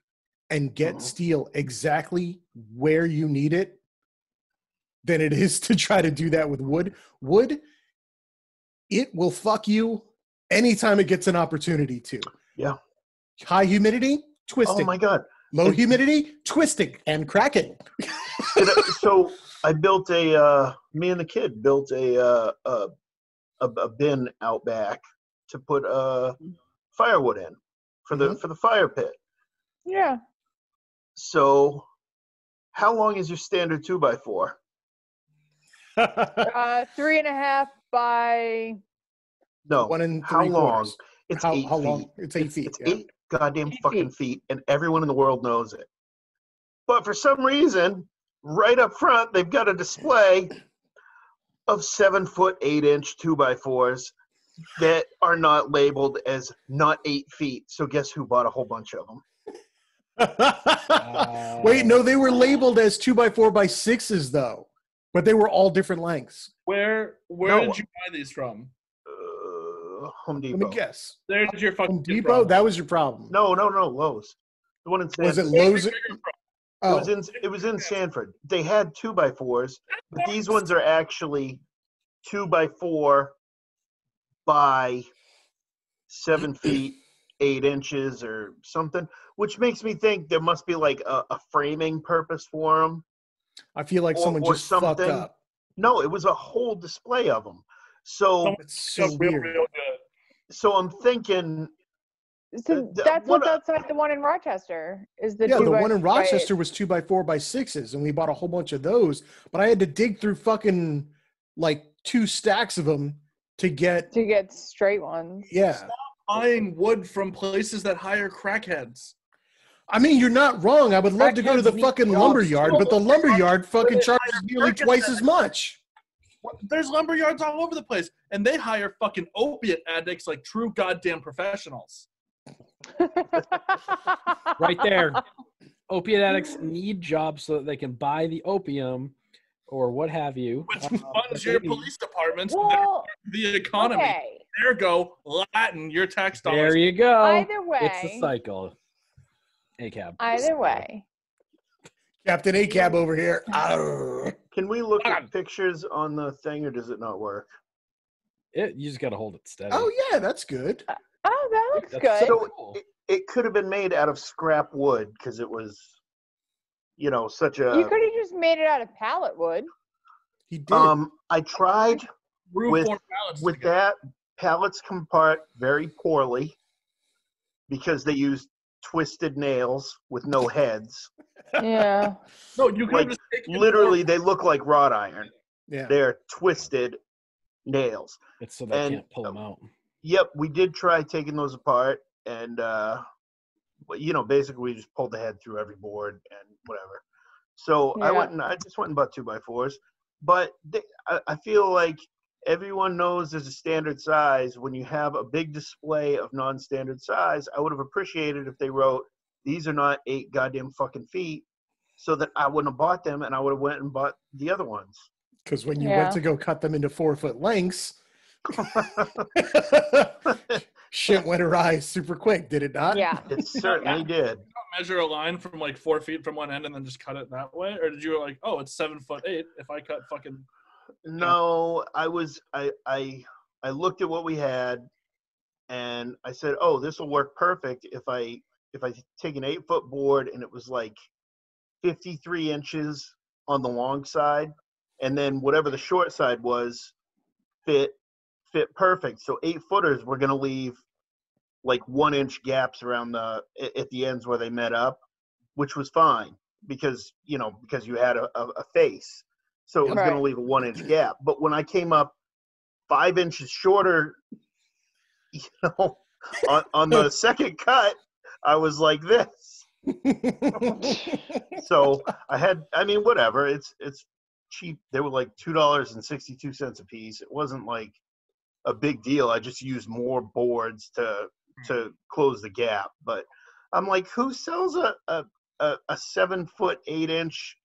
and get Mhm. steel exactly where you need it than it is to try to do that with wood. Wood, it will fuck you anytime it gets an opportunity to. Yeah. High humidity, Oh twisting. my god. Low And- humidity, twisting and cracking. So I built me and the kid built a bin out back to put firewood in for the fire pit. Yeah. So how long is your standard 2x4? 3.5 by No. 1 and How 3 long? quarters. It's How 8 how feet. long? It's 8 feet. It's yeah. 8 goddamn 8 fucking feet. feet, and everyone in the world knows it. But for some reason, right up front, they've got a display of 7 foot 8 inch 2x4s that are not labeled as not 8 feet. So guess who bought a whole bunch of them? Wait, no, they were labeled as 2x4x6s though, but they were all different lengths. Where No. did you buy these from? Home Let Depot. me guess. There's your fucking Home Depot? problem. That was your problem. No, Lowe's. The one in Sanford. Was it Where's Lowe's? your bigger problem? Oh, It was in Sanford. They had 2x4s, but these ones are actually 2x4 by 7 feet 8 inches or something, which makes me think there must be like a framing purpose for them. I feel like or- someone or just fucked something. up. No, it was a whole display of them. So, It's so Got real, weird. real good. so I'm thinking, So that's what's outside the one in Rochester. Is the Yeah, the 2 by one in 4 by 8. Rochester was 2x4x6s, and we bought a whole bunch of those. But I had to dig through fucking like 2 stacks of them to get. to get straight ones. Yeah, Buying wood from places that hire crackheads. I mean you're not wrong. I would love to go to the Crackheads need fucking jobs, lumber yard, too. but the lumber yard fucking They charges hire nearly circus twice as much. There's lumber yards all over the place, and they hire fucking opiate addicts like true goddamn professionals. Right there. Opiate addicts need jobs so that they can buy the opium or what have you. Which that funds they your need. police departments, Well, the economy. okay. There go Latin, your tax dollars. There you go. Either way. It's the cycle. ACAB. Either way. Captain ACAB over here. Arr. Can we look at pictures on the thing, or does it not work? You just got to hold it steady. Oh yeah, that's good. Oh, that looks That's good. So cool. it could have been made out of scrap wood because it was, such a. You could have just made it out of pallet wood. He did. I tried Roof with or pallets with together. that. Pallets come apart very poorly because they use twisted nails with no heads. Yeah. No, you could Like have just taken literally, they look like wrought iron. Yeah. They're twisted nails. It's so they and- can't pull them out. Yep, we did try taking those apart, and basically we just pulled the head through every board and whatever. So Yeah. I just went and bought 2x4s, but I feel like everyone knows there's a standard size. When you have a big display of non-standard size, I would have appreciated if they wrote, "These are not 8 goddamn fucking feet," so that I wouldn't have bought them, and I would have went and bought the other ones. Because when you Yeah. went to go cut them into 4-foot lengths, shit went awry super quick, did it not? Yeah. It certainly did. measure a line from like 4 feet from one end and then just cut it that way? Or did you like, oh, it's 7'8" if I cut fucking No, I looked at what we had, and I said, "Oh, this will work perfect if I take an 8-foot board and it was like 53 inches on the long side, and then whatever the short side was fit perfect. So 8-footers were gonna leave like 1-inch gaps around at the ends where they met up, which was fine because you had a face. So it was going to leave a 1-inch gap. But when I came up 5 inches shorter, on the second cut, I was like this. So whatever. It's cheap. They were like $2.62 a piece. It wasn't like a big deal. I just used more boards to close the gap. But I'm like, who sells a 7-foot 8-inch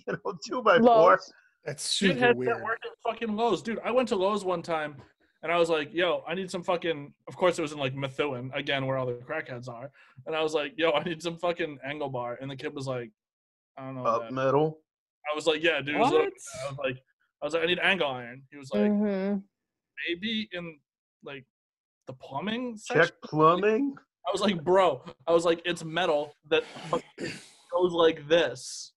2x4? Lowe's. That's super shitheads weird. that work at fucking Lowe's. Dude, I went to Lowe's one time and I was like, yo, I need some fucking, of course it was in like Methuen, again, where all the crackheads are. And I was like, yo, I need some fucking angle bar. And the kid was like, I don't know. Up metal. I was like, yeah, dude. What? I was like, I need angle iron. He was like, Mm-hmm. maybe in like the plumbing Check section? plumbing. I was like, bro, it's metal that goes like this.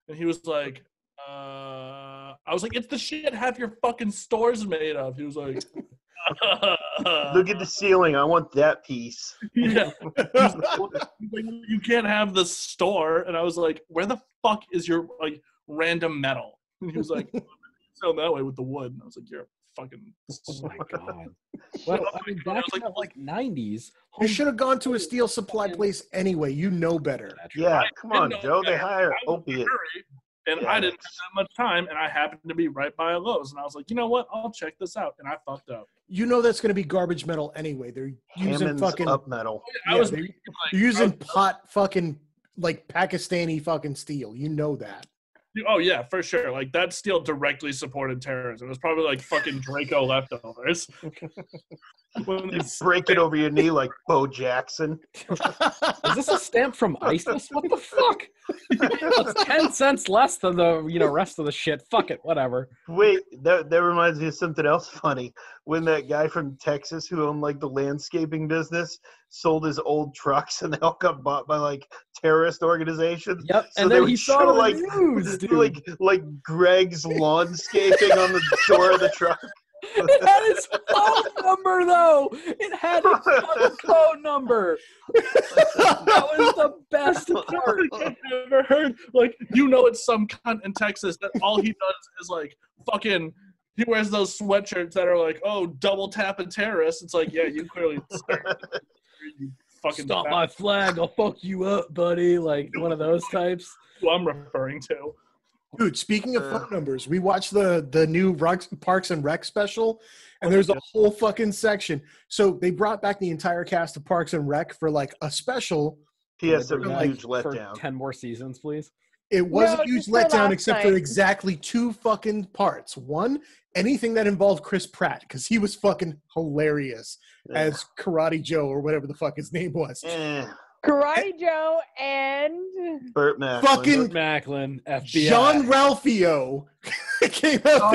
And he was like, I was like, it's the shit half your fucking store's made of. He was like, Look at the ceiling. I want that piece. yeah. He's like, you can't have the store. And I was like, where the fuck is your like random metal? And he was like, sound that way with the wood. And I was like, you're fucking. Oh my god. Well, I mean, back in the like 90s, You should have gone to a steel supply place anyway. You know better. Yeah, come on, didn't know Joe. They that. hire I was in a opiate. hurry, and Yeah, I didn't have that much time, and I happened to be right by a Lowe's, and I was like, you know what? I'll check this out, and I fucked up. You know that's going to be garbage metal anyway. They're using Hammond's fucking. up metal. I Yeah, was they're like, using pot fucking like Pakistani fucking steel. You know that. oh yeah, for sure. Like that steel directly supported terrorism. It was probably like fucking Draco leftovers. When You they- break it over your knee like Bo Jackson. is this a stamp from ISIS? What the fuck? It's 10 cents less than the rest of the shit. Fuck it, whatever. Wait, that reminds me of something else funny. When that guy from Texas who owned like the landscaping business sold his old trucks and they all got bought by like terrorist organizations. Yep, So and they then would he saw show, it on like, the news, dude. like Greg's lawnscaping on the door of the truck. It had his phone number, though. It had his phone number. That was the best part. I've never heard, like, it's some cunt in Texas that all he does is, like, fucking, he wears those sweatshirts that are like, oh, double tap a terrorist. It's like, yeah, you clearly, you fucking Stop my flag, I'll fuck you up, buddy. Like one of those types. who I'm referring to. Dude, speaking of phone numbers, we watched the new Parks and Rec special, and there's a whole fucking section. So they brought back the entire cast of Parks and Rec for like a special. P.S. It was a Like, huge For letdown. 10 more seasons, please. It was No, a huge just for letdown, last except for night. exactly 2 fucking parts. One, anything that involved Chris Pratt, because he was fucking hilarious as Karate Joe or whatever the fuck his name was. Karate Joe and Burt Macklin. Fucking Burt Macklin, FBI. John Ralphio came out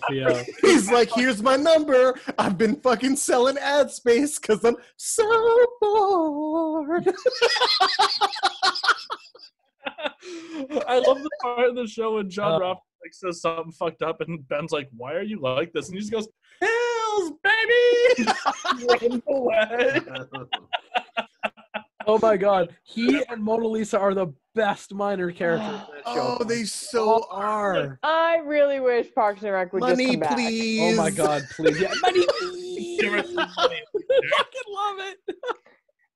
there and he's like, here's my number. I've been fucking selling ad space because I'm so bored. I love the part of the show when John Ralph like says something fucked up and Ben's like, "Why are you like this?" And he just goes, "Hills, baby!" Runs away. Oh my god, he and Mona Lisa are the best minor characters in that show. Oh, they so are. I really wish Parks and Rec would just Money, come back. please. Oh my god, please. Yeah, money, please. Give her some money. I fucking love it.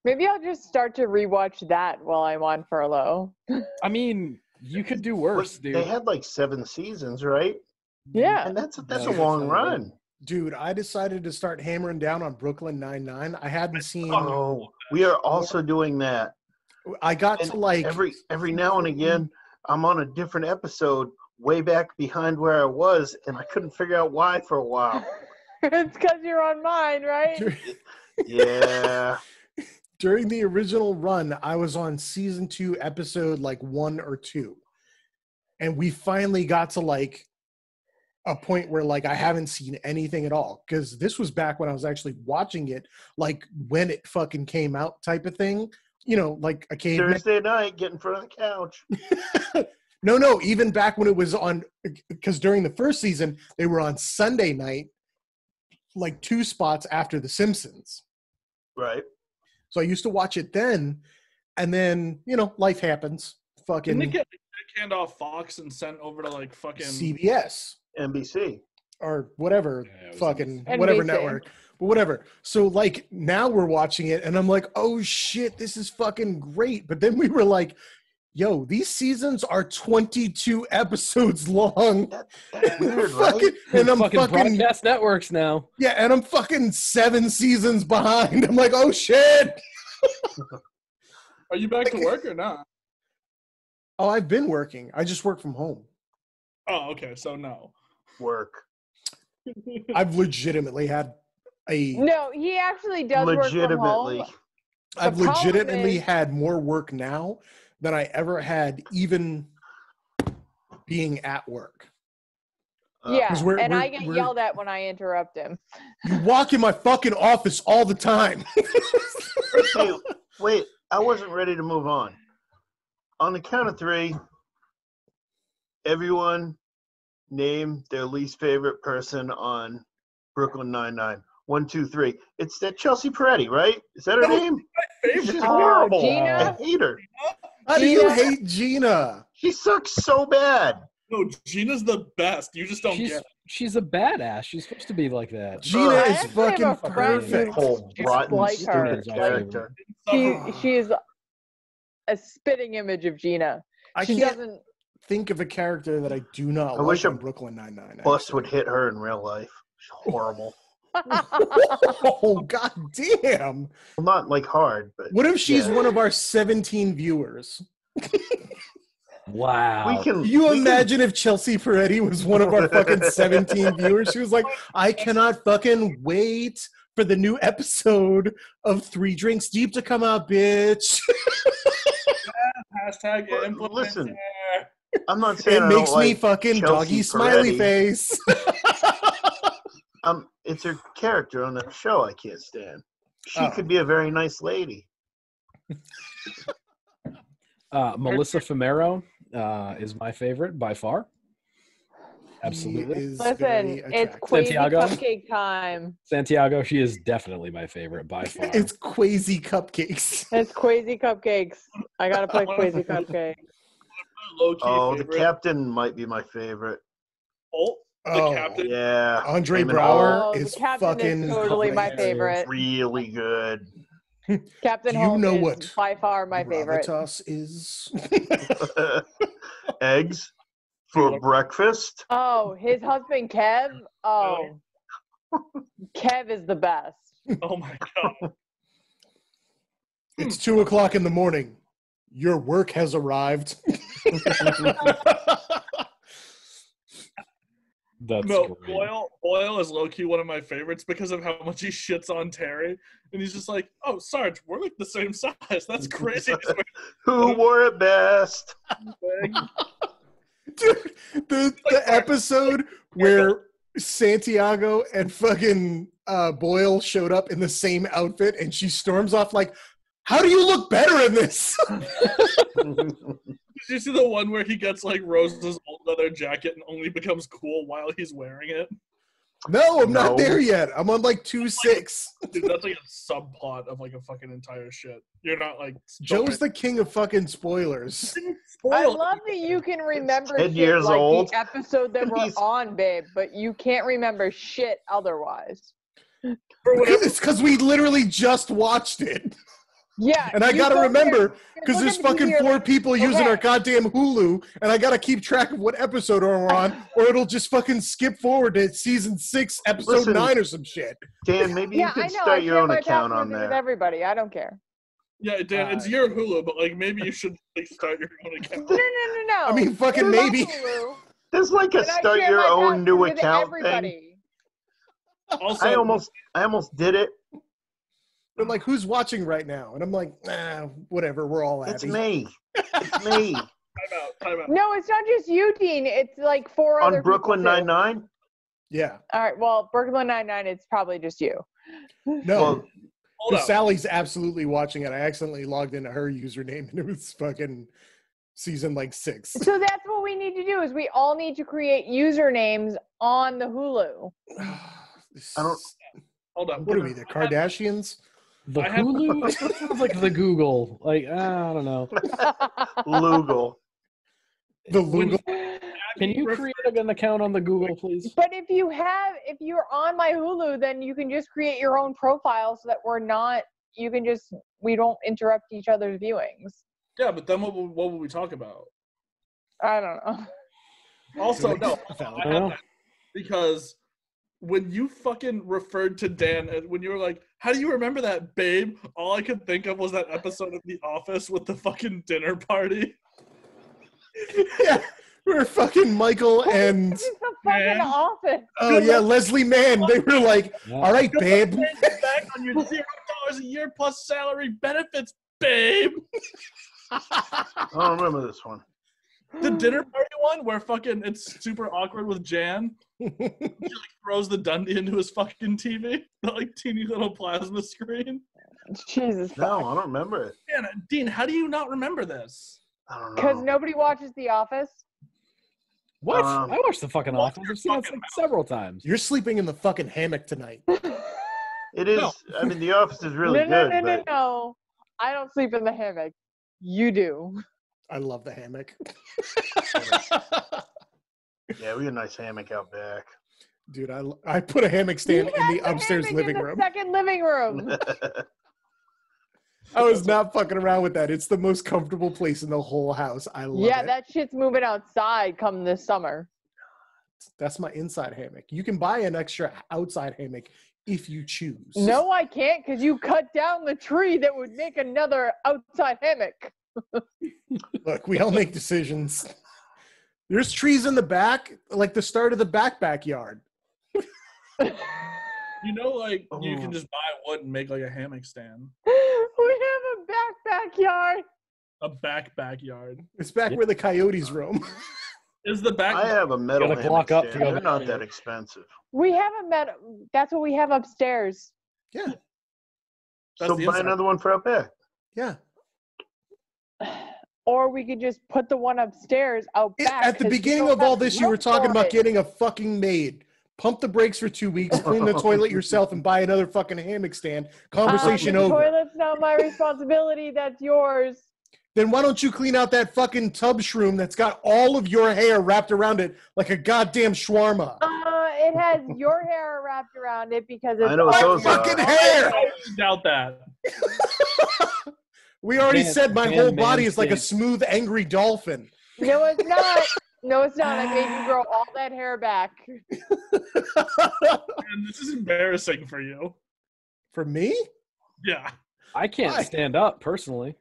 Maybe I'll just start to rewatch that while I'm on furlough. I mean, you could do worse, dude. They had like 7 seasons, right? Yeah. And that's a Yeah, long run. Dude, I decided to start hammering down on Brooklyn Nine-Nine. I hadn't seen. Oh, we are also doing that. I got And to like every now and again, I'm on a different episode way back behind where I was, and I couldn't figure out why for a while. It's because you're on mine, right? Yeah. during the original run. I was on season 2, episode like 1 or 2, and we finally got to like a point where like I haven't seen anything at all, because this was back when I was actually watching it like when it fucking came out type of thing, you know, like a caveman. Thursday night, get in front of the couch. No, even back when it was on, because during the first season they were on Sunday night, like 2 spots after The Simpsons. Right. So I used to watch it then, and then, you know, life happens. Fucking Didn't it get canned off Fox and sent over to like fucking CBS NBC. or whatever, Yeah, it was fucking NBC. whatever network, but whatever. So like now we're watching it, and I'm like, oh shit, this is fucking great. But then we were like, yo, these seasons are 22 episodes long. That's weird, right? And I'm fucking fucking broadcast networks now. yeah, and I'm fucking 7 seasons behind. I'm like, oh shit. Are you back to work or not? Oh, I've been working. I just work from home. Oh, okay. So no. Work. I've legitimately had a No, he actually does work from Legitimately. home. I've The problem legitimately is- had more work now than I ever had even being at work. Yeah, 'Cause and I get we're- yelled at when I interrupt him. You walk in my fucking office all the time. Hey, wait, I wasn't ready to move on. On the count of 3, everyone name their least favorite person on Brooklyn Nine-Nine. 1, 2, 3. It's that Chelsea Peretti, right? Is that her name? She's Favorite. horrible. Gina? I hate her. How do you Gina- hate Gina? She sucks so bad. No, Gina's the best. You just don't get it. She's a badass. She's supposed to be like that. Gina I is actually have fucking a friend who- perfect. Whole She's rotten, like her. stupid character. She is a spitting image of Gina. I She can't doesn't. think of a character that I do not I like wish on a Brooklyn Nine-Nine. Bus actually. would hit her in real life. She's horrible. Oh, god damn. Well, not like hard, but What if she's yeah. one of our 17 viewers? Wow. we can. Can you we can- imagine if Chelsea Peretti was one of our fucking 17 viewers? She was like, I cannot fucking wait for the new episode of 3 Drinks Deep to come out, bitch. Hashtag Well, listen, influencer. I'm not saying It I makes don't me like fucking Chelsea doggy smiley Peretti. face. It's her character on that show I can't stand. She Oh. could be a very nice lady. Melissa Fumero is my favorite by far. Absolutely. He is Listen, very it's attractive. crazy Santiago? cupcake time. Santiago, she is definitely my favorite by far. It's Quasi Cupcakes. It's Quasi Cupcakes. I gotta play Quasi Cupcake. Low-key Oh, the favorite. captain might be my favorite. Holt, the Oh. captain. Yeah. Andre Raymond Brower Oh, the is captain fucking is totally my hilarious. favorite. Really good. Captain Do you Holt know is what by far my favorite. Gravitas is. Eggs. For breakfast? Oh, his husband Kev. Oh, Kev is the best. Oh my god. It's 2:00 in the morning. Your work has arrived. That's No, great. Boyle is low-key one of my favorites because of how much he shits on Terry. And he's just like, oh, Sarge, we're like the same size. That's crazy. Who wore it best? Dude, the episode where Santiago and fucking Boyle showed up in the same outfit and she storms off like, how do you look better in this? Did you see the one where he gets like Rose's old leather jacket and only becomes cool while he's wearing it? No, I'm not No. there yet. I'm on like 2.6. Dude, that's like a subplot of like a fucking entire shit. You're not like Joe's the king of fucking spoilers. I love that you can remember 10 shit years like old. the episode that we're He's- on, babe, but you can't remember shit otherwise. It's because we literally just watched it. Yeah. And I you gotta go remember, there, because look there's at the fucking TV, 4 like, people using okay. our goddamn Hulu, and I gotta keep track of what episode we're on, or it'll just fucking skip forward to season 6, episode Listen, 9 or some shit. Dan, maybe you Yeah, I could know. I start your share own my account on passwords with there. everybody. I don't care. Yeah, Dan, it's your Hulu, but like maybe you should like start your own account. No. I mean, fucking It's my maybe. Hulu, There's like a and I start share your my own new password with account thing. everybody. Also, I almost did it. But like, who's watching right now? And I'm like, whatever, we're all It's Abby. me. It's me. time out. No, it's not just you, Dean. It's like 4 other On Brooklyn people too. Nine-Nine? Yeah. All right. Well, Brooklyn Nine-Nine, it's probably just you. No. Well, Hold Because up. Sally's absolutely watching it. I accidentally logged into her username and it was fucking season like 6. So that's what we need to do is we all need to create usernames on the Hulu. I don't- Hold up. What are we, the Kardashians? The I have- Hulu? It sounds like the Google. Like, I don't know. Lugal. The When- Lugal. Can you create an account on the Google, please? But if you're on my Hulu, then you can just create your own profile so that we don't interrupt each other's viewings. Yeah, but then what will we talk about? I don't know. Also, no, Valid. I have that because when you fucking referred to Dan, and when you were like, "How do you remember that, babe?" All I could think of was that episode of The Office with the fucking dinner party. Yeah. We're fucking Michael and This is the fucking Man. office. oh yeah, Leslie Mann. They were like, Yeah. all right, babe. Back on your $0 a year plus salary benefits, babe. I don't remember this one. The dinner party one where fucking it's super awkward with Jan. He like throws the Dundee into his fucking TV, the like teeny little plasma screen. Jesus. No, I don't remember it. Dean, how do you not remember this? I don't know. Because nobody watches The Office. What? Um, I watched the fucking Office. I've seen it like several times. You're sleeping in the fucking hammock tonight. It is. No. I mean, The Office is really no, good. no. but I don't sleep in the hammock. You do. I love the hammock. yeah, we got a nice hammock out back. Dude, I put a hammock stand We in have the upstairs hammock living in the room. second living room. I was not fucking around with that. It's the most comfortable place in the whole house. I love Yeah, it. that shit's moving outside come this summer. That's my inside hammock. You can buy an extra outside hammock if you choose. No, I can't because you cut down the tree that would make another outside hammock. Look, we all make decisions. There's trees in the back, like the start of the backyard. You know, like you Oh. can just buy wood and make like a hammock stand. We have a backyard. A backyard. It's back where the coyotes roam. Is the back? I have a metal Gotta hammock clock up to stand. go They're back not there. that expensive. We have a metal. That's what we have upstairs. Yeah, That's So the buy inside. another one for out back. yeah. Or we could just put the one upstairs out back. At the 'cause we beginning don't of all have this, you were room talking for about it. getting a fucking maid. Pump the brakes for 2 weeks, clean the toilet yourself, and buy another fucking hammock stand. Conversation the over. toilet's not my responsibility. That's yours. Then why don't you clean out that fucking tub shroom that's got all of your hair wrapped around it like a goddamn shawarma? It has your hair wrapped around it because it's I know what all those are. Fucking hair! I doubt that. We already Man- said my man- whole body is like a manscaped. smooth, angry dolphin. No, it's not. No, it's not. I made you grow all that hair back. And this is embarrassing for you. For me? Yeah. I can't Why? stand up personally.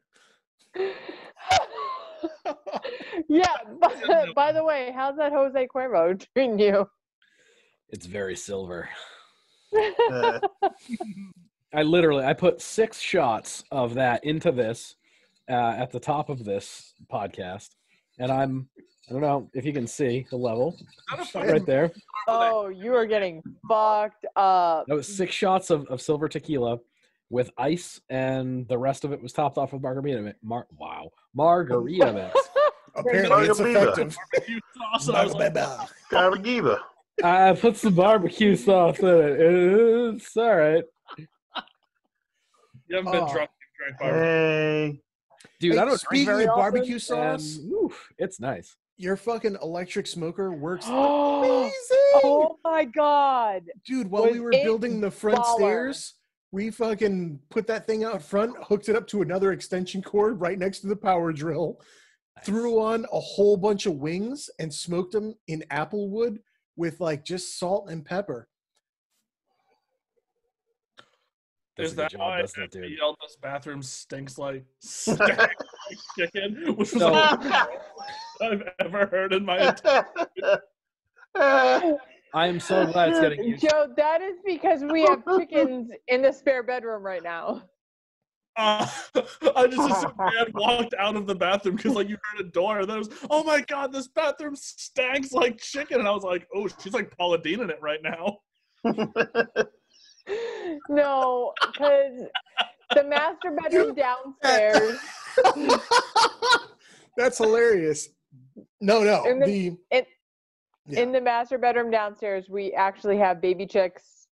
Yeah. By the way, how's that Jose Cuervo treating you? It's very silver. Uh, I put 6 shots of that into this at the top of this podcast, and I don't know if you can see the level right there. Oh, you are getting fucked up. That was 6 shots of silver tequila with ice, and the rest of it was topped off with margarita mix. Margarita mix. Apparently, it's Margarita. effective. Barbecue sauce, and I was like, Caragiva. I put some barbecue sauce in it. It's all right. you haven't been Oh. drunk. You drank barbecue. Hey. Dude, Hey, I don't drink speaking very of often, barbecue sauce, and, oof, it's nice. your fucking electric smoker works Oh amazing. my God. Dude, while we Was were it building the front baller? stairs, we fucking put that thing out front, hooked it up to another extension cord right next to the power drill, threw on a whole bunch of wings, and smoked them in apple wood with like just salt and pepper. Does Is a good that job, why doesn't it, dude? yelled this bathroom stinks like chicken? Which is So- like the most I've ever heard in my entire I am so glad it's getting used. Joe, that is because we have chickens in the spare bedroom right now. I just assumed Dad walked out of the bathroom because like you heard a door and there was, oh my God, this bathroom stinks like chicken. And I was like, oh, she's like Paula Dean in it right now. No, because the master bedroom downstairs. That's hilarious. No, In the Yeah. In the master bedroom downstairs, we actually have baby chicks,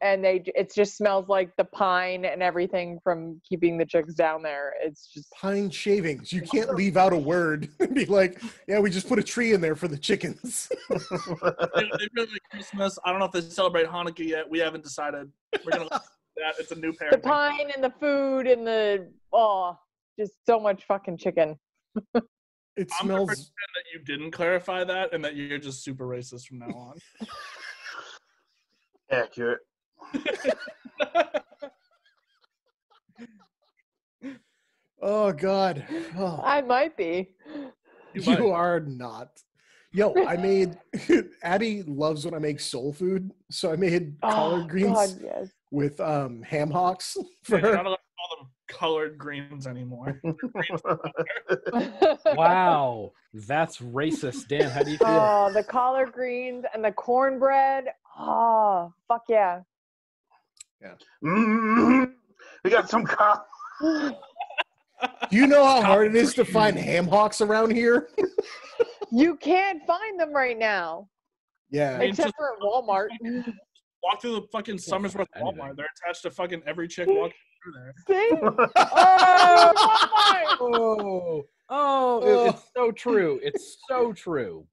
and it just smells like the pine and everything from keeping the chicks down there. It's just pine shavings. You can't leave out a word and be like, yeah, we just put a tree in there for the chickens. They really like Christmas. I don't know if they celebrate Hanukkah yet. We haven't decided. We're gonna that. It's a new the parenting. pine and the food and just so much fucking chicken. It I'm gonna smells. pretend that you didn't clarify that and that you're just super racist from now on. Accurate. Oh God. Oh, I might be. You might. you are not. Yo, I made. Abby loves when I make soul food, so I made collard greens God, yes. with ham hocks for You're not her. allowed to call them colored greens anymore. Wow, that's racist, Dan. How do you feel? Oh, the collard greens and the cornbread. Oh, fuck yeah. We got some Do you know how hard it is to find ham hocks around here? You can't find them right now, Yeah. mean, except just- for at Walmart. Walk through the fucking Summersworth anything. Walmart. They're attached to fucking every chick walking through there. See? Oh, it's so true. It's so true.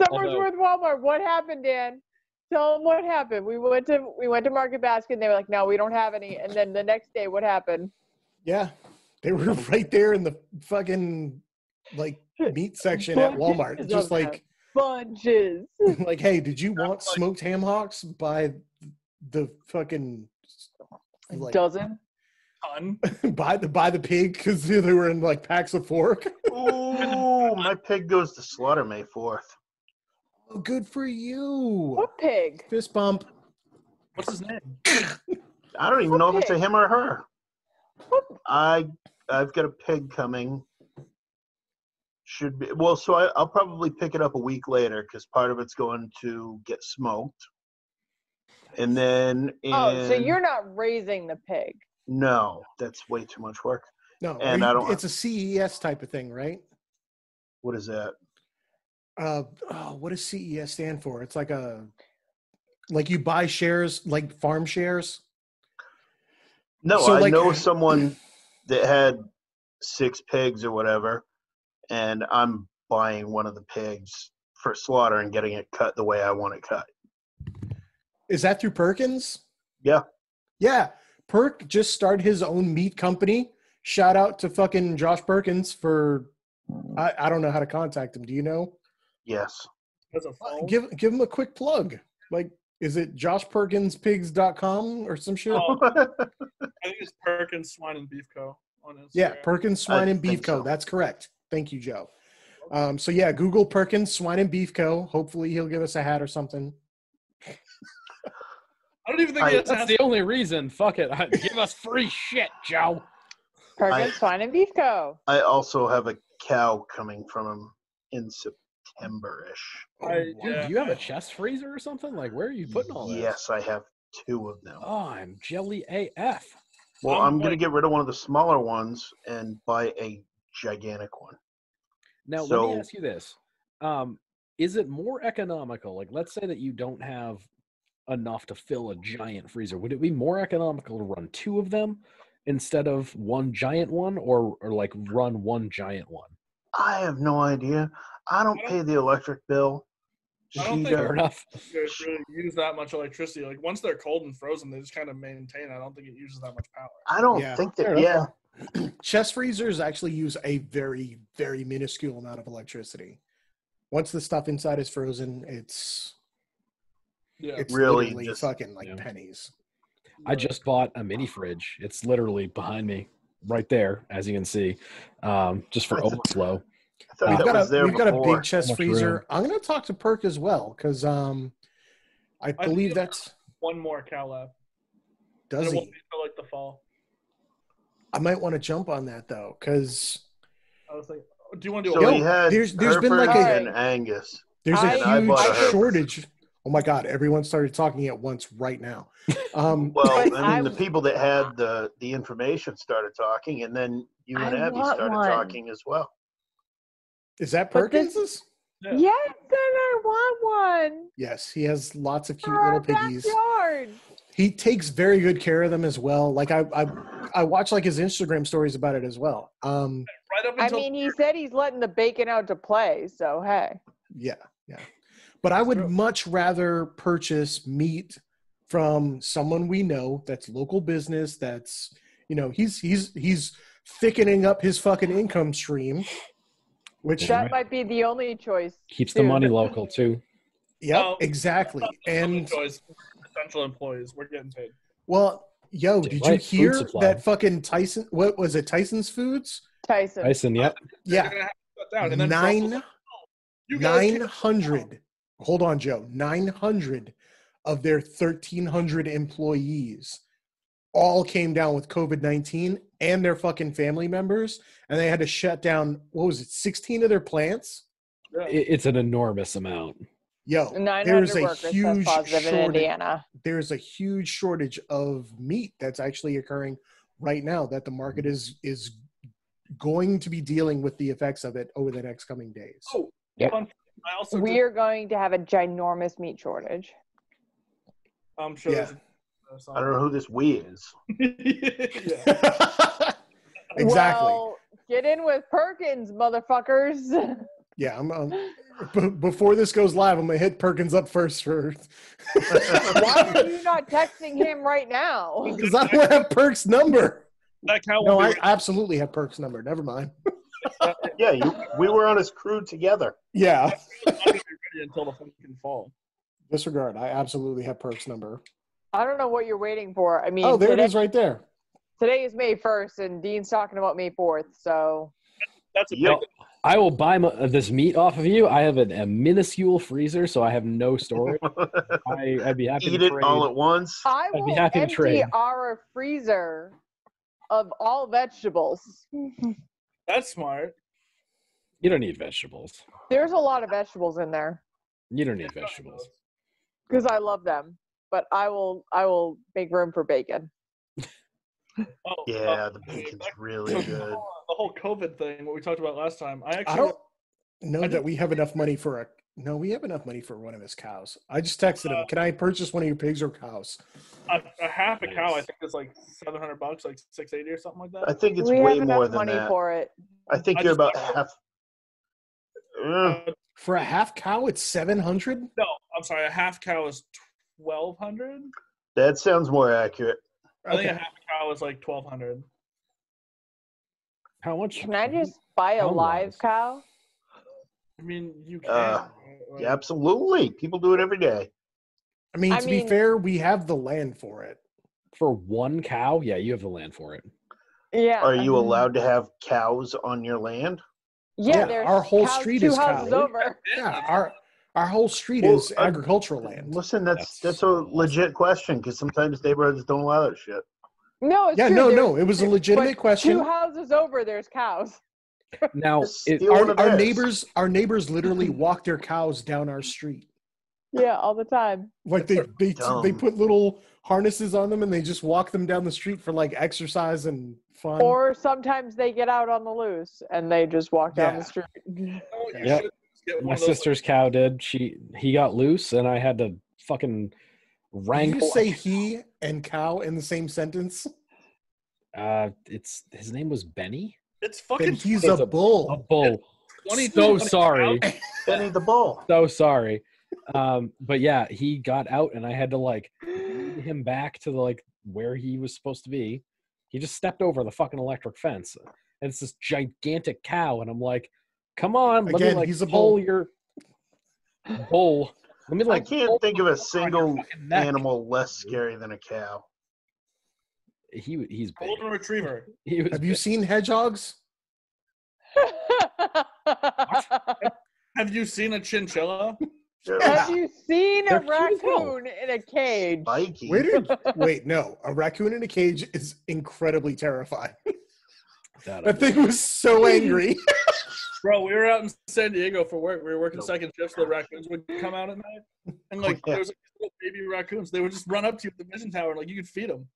Summersworth Walmart. What happened, Dan? Tell them what happened. We went to Market Basket and they were like, no, we don't have any. And then the next day, what happened? Yeah. They were right there in the fucking like meat section at Walmart. Bunches Just of them. like Bunches. like, hey, did you want smoked ham hocks? Buy the fucking like Dozen. Ton. buy the pig because they were in like packs of 4. Ooh, my pig goes to slaughter May 4th. Oh, good for you. What pig? Fist bump. What's his name? I don't even know if it's a pig? him or her. What? I've got a pig coming. Should be well, so I'll probably pick it up a week later because part of it's going to get smoked, and then So you're not raising the pig. no, that's way too much work. No, And I don't- it's a CES type of thing, right? What is that? What does CES stand for? It's like you buy shares, like farm shares. No, So, I like- know someone that had 6 pigs or whatever, and I'm buying one of the pigs for slaughter and getting it cut the way I want it cut. Is that through Perkins? Yeah. Yeah. Perk just started his own meat company. Shout out to fucking Josh Perkins for I don't know how to contact him. Do you know? Yes. As a phone. Give him a quick plug. Like, is it joshperkinspigs.com or some shit? Oh, I think it's Perkins Swine and Beef Co. on Instagram. Yeah, Perkins Swine I and Beef think Co. so. That's correct. Thank you, Joe. So yeah, Google Perkins Swine and Beef Co. Hopefully he'll give us a hat or something. I don't even think he has That's the only reason. Fuck it. Give us free shit, Joe. Perkins Swine and Beef Co. I also have a cow coming from him in September-ish. Dude, do you have a chest freezer or something? Like, where are you putting all this? Yes, I have 2 of them. Oh, I'm jelly AF. Well, I'm going to get rid of one of the smaller ones and buy a gigantic one. Now, let So- me ask you this. Is it more economical? Like, let's say that you don't have enough to fill a giant freezer. Would it be more economical to run 2 of them instead of one giant one, or like run one giant one? I have no idea. I don't pay the electric bill. I don't She think- Fair does. enough. They really use that much electricity. Like once they're cold and frozen, they just kind of maintain. I don't think it uses that much power. I don't Yeah. think Fair that. Yeah, enough. Chest freezers actually use a very, very minuscule amount of electricity. Once the stuff inside is frozen, it's Yeah. Really literally just- fucking like yeah. pennies. I just bought a mini fridge. It's literally behind me, right there, as you can see, just for overflow. I thought We've that got was there we've got a before. big chest So much freezer. room. I'm gonna talk to Perk as well because I believe that's one more cow left. does It won't he? be till like the fall. I might want to jump on that though because I was like, do you want to do? So Yo, he had there's been like Hereford a- and Angus. there's I- a I huge bought a Hereford. shortage. Oh my god, everyone started talking at once right now. Well, But I mean, the I- people that had the information started talking, and then you and I Abby want started one. talking as well. Is that But this- Perkins's? Yeah. Yes, and I want one. Yes, he has lots of cute For our little piggies. backyard. He takes very good care of them as well. Like I watch like his Instagram stories about it as well. Right up I until mean, he said he's letting the bacon out to play, so hey. Yeah. But I would True. much rather purchase meat from someone we know that's local business. That's he's thickening up his fucking income stream. Which Yeah. That might be the only choice. Keeps the too. money local too. yep, Oh. exactly. And choice, essential employees, we're getting paid. well, yo, Yeah, did right, you food hear supply. that fucking Tyson? What was it? Tyson's Foods? Tyson. Tyson, yep. They're Yeah, gonna have to shut down. And then Trump was like, you guys can't- 900. Hold on, Joe. 900 of their 1,300 employees all came down with COVID-19 and their fucking family members, and they had to shut down. What was it? 16 of their plants. It's an enormous amount. Yo, 900 there's a workers test huge positive in shortage. Indiana. There's a huge shortage of meat that's actually occurring right now. That the market is going to be dealing with the effects of it over the next coming days. Oh, Yeah. fun fact, I also We are going to have a ginormous meat shortage. I'm sure. Yeah. There's I don't know who this we is. yeah. Exactly. Well, get in with Perkins, motherfuckers. Yeah, before this goes live, I'm gonna hit Perkins up first for Why are you not texting him right now? because I don't have Perk's number. That cow No, won't I absolutely have Perk's number. Never mind. Yeah, we were on his crew together. Yeah, be ready until the fucking fall. disregard. I absolutely have Perk's number. I don't know what you're waiting for. I mean, Oh, there it today, is, right there. today is May 1st, and Dean's talking about May 4th. So That's a big Yep. I will buy this meat off of you. I have a minuscule freezer, so I have no storage. I'd be happy Eat to it trade. all at once. I be will happy to empty trade. our freezer of all vegetables. That's smart. You don't need vegetables. There's a lot of vegetables in there You don't need vegetables. because I love them. But I will make room for bacon. Oh, Yeah, the bacon's really good. The whole COVID thing, what we talked about last time. I I actually don't know I that we have enough money for a. No, we have enough money for one of his cows. I just texted him. Can I purchase one of your pigs or cows? a half a cow. I Nice. think is like $700, like $680 or something like I that. think it's We way have more enough than money that. for it. I think I you're just- about half. For a half cow, it's 700. No, I'm sorry. A half cow is 1,200. That sounds more accurate. I think a half a cow is like 1,200. How much? Can I just buy a live Pound-wise. cow? I mean, you can. Yeah, absolutely. People do it every day. I mean, I to be mean- fair, we have the land for it. For one cow? Yeah, you have the land for it. Yeah. Are you allowed to have cows on your land? Yeah, Yeah, there's our whole cows street two is houses cow. over. Yeah, our whole street Well, is agricultural land. Listen, that's That's a so awesome. legit question because sometimes neighborhoods don't allow that shit. No, it's Yeah, true. no, There's- no, it was a legitimate but question. 2 houses over, there's cows. Now, Just steal one of Our theirs. neighbors literally walk their cows down our street. Yeah, all the time. Like they Dumb. put little harnesses on them and they just walk them down the street for like exercise and fun. Or sometimes they get out on the loose and they just walk down Yeah. the street. No, you Yep. should get one my of those, sister's cow did. He got loose, and I had to fucking Did wrangle. you say he and cow in the same sentence? It's his name was Benny. It's Then fucking he's It's a a bull. bull. 20 So sorry. Benny the Bull. So sorry. But yeah, he got out, and I had to like lead him back to like where he was supposed to be. He just stepped over the fucking electric fence, and it's this gigantic cow, and I'm like, "Come on, let Again, me like he's a pull bull. your bull. Let me I like can't pull think of a your single fucking neck." animal less scary than a cow. He's big. golden retriever. He was Have you big. seen hedgehogs? Have you seen a chinchilla? Have you seen a They're cute as hell. raccoon in a cage? Spiky. Wait, no. A raccoon in a cage is incredibly terrifying. That That thing was so angry. Bro, we were out in San Diego for work. We were working Nope. second shifts. The raccoons would come out at night, and like Yeah. there was like little baby raccoons. They would just run up to you at the vision tower, and like you could feed them.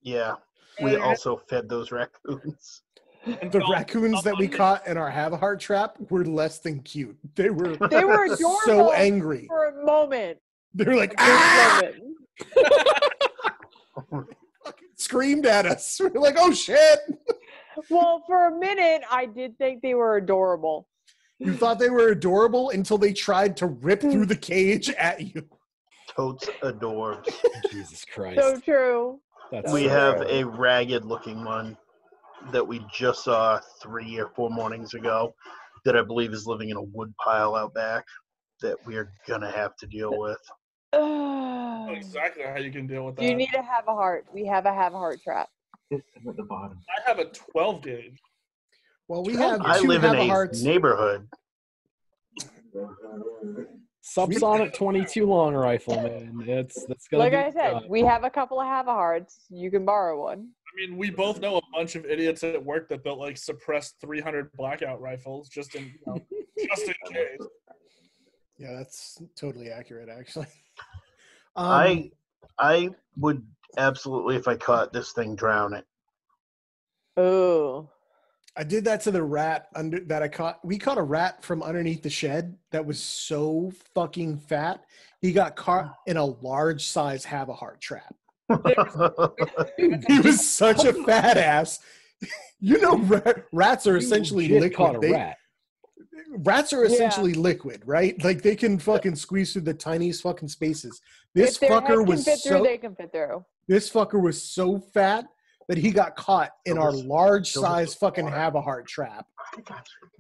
Yeah, we also fed those raccoons. The raccoons that we caught in our have a heart trap were less than cute. They were They were adorable so angry. for a moment. They were like, A brief ah! moment. Screamed at us. We're like, oh shit. Well, for a minute, I did think they were adorable. You thought they were adorable until they tried to rip through the cage at you. Totes adorbs. Jesus Christ. So true. That's We so have funny. a ragged looking one that we just saw 3 or 4 mornings ago that I believe is living in a wood pile out back that we're gonna have to deal with. I know exactly how you can deal with that. You need to have a heart. We have a heart trap. At the bottom. I have a 12 gauge. Well, we have I two live in have a a hearts. neighborhood. Subsonic 22 long rifle, man. That's gonna Like be I said, we have a couple of have a hearts. You can borrow one. I mean, we both know a bunch of idiots at work that built like suppressed 300 blackout rifles just in, just in case. Yeah, that's totally accurate, actually. I would absolutely, if I caught this thing, drown it. Oh. I did that to the rat under that I caught. We caught a rat from underneath the shed that was so fucking fat. He got caught in a large size have a heart trap. He was such a fat ass. You know, rats are essentially legit caught liquid. a rat. Rats are essentially liquid, right? Like they can fucking squeeze through the tiniest fucking spaces. This If their head fucker can was fit through, so they can fit through. this fucker was so fat that he got caught in our large size fucking have a heart trap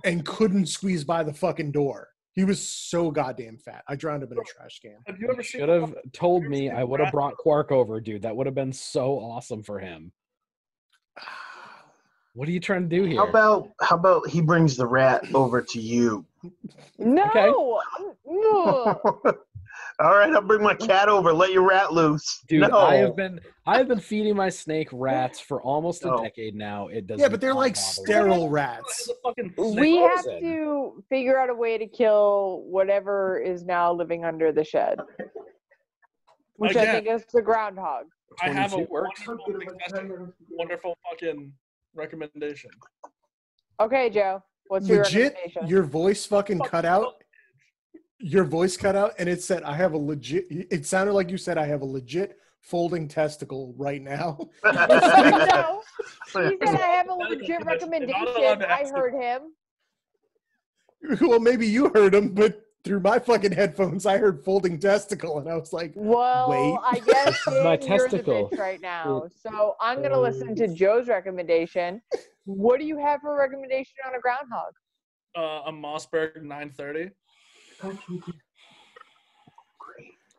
and couldn't squeeze by the fucking door. He was so goddamn fat. I drowned him in a trash can. Have you ever seen? Should have told me. I would have brought Quark over, dude. That would have been so awesome for him. What are you trying to do here? How about he brings the rat over to you? No. Okay. Ugh. All right, I'll bring my cat over. Let your rat loose. Dude, No. I have been feeding my snake rats for almost a No. decade now. It does. Yeah, but they're like not bother me. sterile rats. It's a fucking We snake. have to figure out a way to kill whatever is now living under the shed. Which I Again. think is the groundhog. I have a 22 works. wonderful fucking recommendation. Okay, Joe. What's your Legit, recommendation? your voice fucking cut out. Your voice cut out, and it said, "I have a legit." It sounded like you said, "I have a legit folding testicle right now." No. He said I have a legit recommendation. I heard him. Well, maybe you heard him, but through my fucking headphones, I heard folding testicle, and I was like, Well, Wait. I guess This is my Dan, you're the testicle. bitch right now. So I'm gonna listen to Joe's recommendation, What do you have for a recommendation on a groundhog? A Mossberg 930.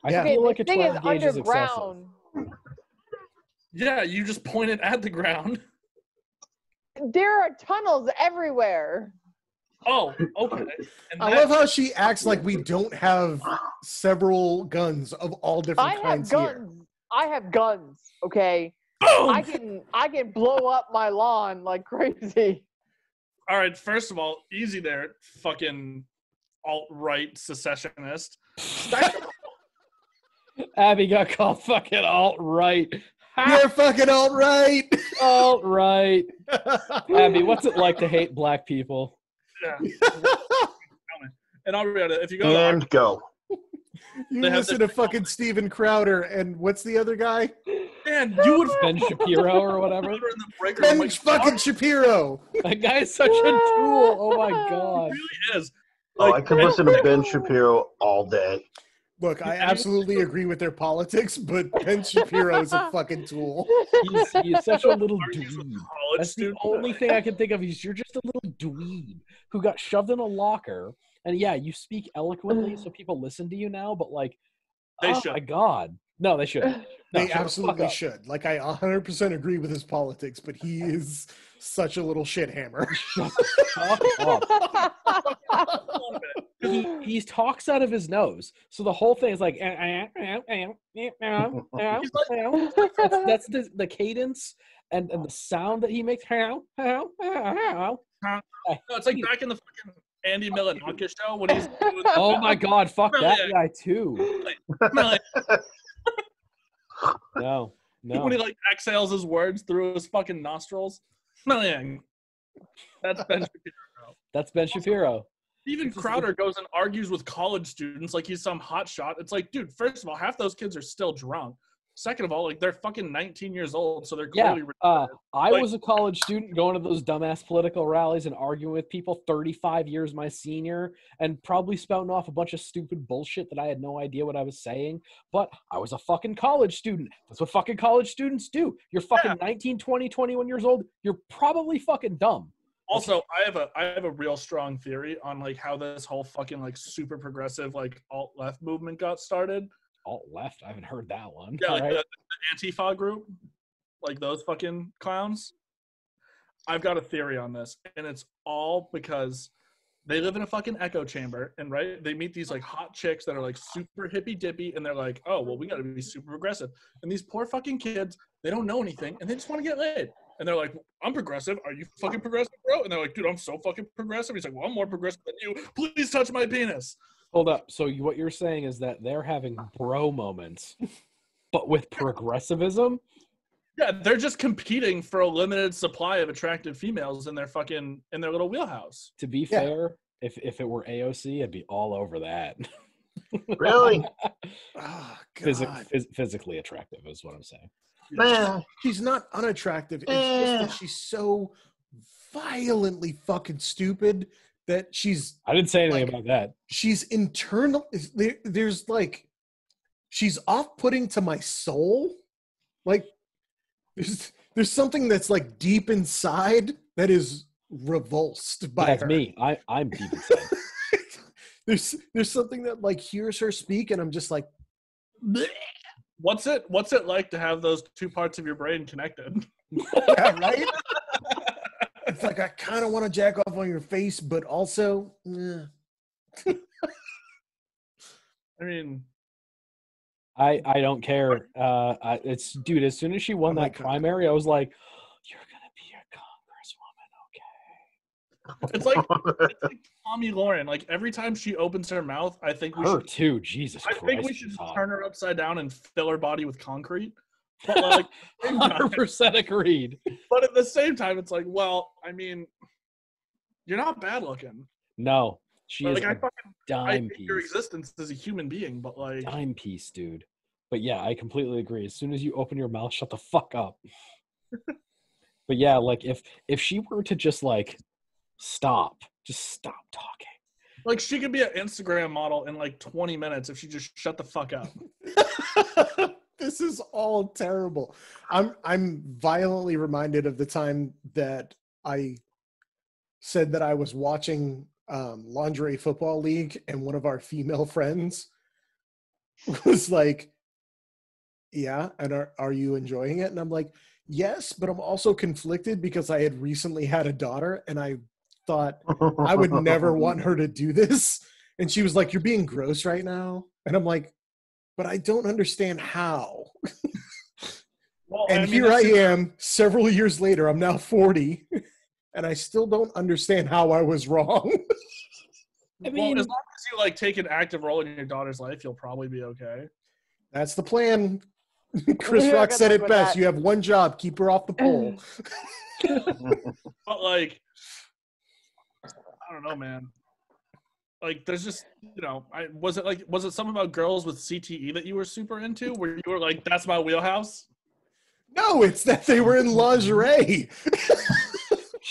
I Yeah. feel like a the thing 12 is, gauge is excessive. underground, Yeah, you just point it at the ground. there are tunnels everywhere. Oh, okay. And I that- love how she acts like we don't have several guns of all different I have kinds here. guns. I have guns. Okay, Boom! I can blow up my lawn like crazy. All right, first of all, easy there, fucking alt-right secessionist. Second, Abby got called fucking alt-right. You're fucking all right. Alt-right. Abby, what's it like to hate black people? yeah. And I'll read it. If you go to And go. You They have listen this- to fucking Steven Crowder and what's the other guy? man, you would Ben Shapiro or whatever. in the breaker. Ben like, fucking Shapiro. That guy's such a tool. Oh my god. It really is. Oh, Like, I could listen to Ben Shapiro all day. Look, I absolutely agree with their politics, but Ben Shapiro is a fucking tool. He's such a little argues with dweeb. college That's the students. only thing I can think of. You're just a little dweeb who got shoved in a locker. And yeah, you speak eloquently, so people listen to you now. But like, They oh should. my god, no, they shouldn't. No, They shut the fuck absolutely up. should. Like, I 100% agree with his politics, but he is such a little shit hammer. Shut the fuck up. He talks out of his nose, so the whole thing is like. That's the cadence and the sound that he makes. No, it's like back in the fucking Andy Milonakis show when he's doing Oh my god, fuck that Yeah. guy too. like, No. when he like exhales his words through his fucking nostrils. No, yeah. That's Ben Shapiro. That's Ben Shapiro. Even Crowder goes and argues with college students like he's some hot shot. It's like, dude, first of all, half those kids are still drunk. Second of all, like they're fucking 19 years old, so they're Yeah, clearly I Like- was a college student going to those dumbass political rallies and arguing with people 35 years my senior and probably spouting off a bunch of stupid bullshit that I had no idea what I was saying. But I was a fucking college student. That's what fucking college students do. You're fucking 19, 20, 21 years old. You're probably fucking dumb. Also, I have a real strong theory on like how this whole fucking like super progressive like alt left movement got started. Alt left. I haven't heard that one. Yeah, All like right. the Antifa group, like those fucking clowns. I've got a theory on this, and it's all because they live in a fucking echo chamber, and right, they meet these like hot chicks that are like super hippy dippy, and they're like, oh well, we got to be super progressive, and these poor fucking kids, they don't know anything, and they just want to get laid. And they're like, I'm progressive. Are you fucking progressive, bro? And they're like, dude, I'm so fucking progressive. He's like, well, I'm more progressive than you. Please touch my penis. Hold up. So what you're saying is that they're having bro moments, but with progressivism? Yeah, they're just competing for a limited supply of attractive females in their little wheelhouse. To be Yeah. fair, if it were AOC, I'd be all over that. Really? Oh, God. Physically attractive is what I'm saying. Man. She's not unattractive. It's just that she's so violently fucking stupid that I didn't say anything Like- about that. she's internal. There's like, she's off-putting to my soul. Like, there's something that's like deep inside that is revulsed by That's her. me. I'm deep inside. There's something that like hears her speak, and I'm just like, bleh. What's it like to have those two parts of your brain connected? Yeah, right? It's like I kind of want to jack off on your face, but also, I mean, I don't care. It's dude. As soon as she won Oh my that God. primary, I was like, "You're gonna be a congresswoman, okay?" it's like Tommy Lauren. Like every time she opens her mouth, I think we Her should. too. Jesus I Christ. think we should she's hot. turn her upside down and fill her body with concrete. But like, same time- 100% agreed. but at the same time, it's like, well, I mean, you're not bad looking. No, she is Like I a fucking I dime hate your piece. existence as a human being, but like, Dime piece, dude. But yeah, I completely agree. As soon as you open your mouth, shut the fuck up. But yeah, like if she were to just like stop talking. like she could be an Instagram model in like 20 minutes if she just shut the fuck up. this is all terrible. I'm violently reminded of the time that I said that I was watching Lingerie Football League, and one of our female friends was like, yeah, and are you enjoying it? And I'm like, yes, but I'm also conflicted because I had recently had a daughter, and I thought I would never want her to do this. And she was like, you're being gross right now. And I'm like, but I don't understand how. Well, And I mean, here I that's- am several years later. I'm now 40, and I still don't understand how I was wrong. I well, mean, as long as you like take an active role in your daughter's life, you'll probably be okay. That's the plan. Chris Yeah, Rock good said luck it with best. that. You have one job, keep her off the pole. But like, I don't know, man. Like, there's just, you know, was it something about girls with CTE that you were super into, where you were like, that's my wheelhouse? No, it's that they were in lingerie.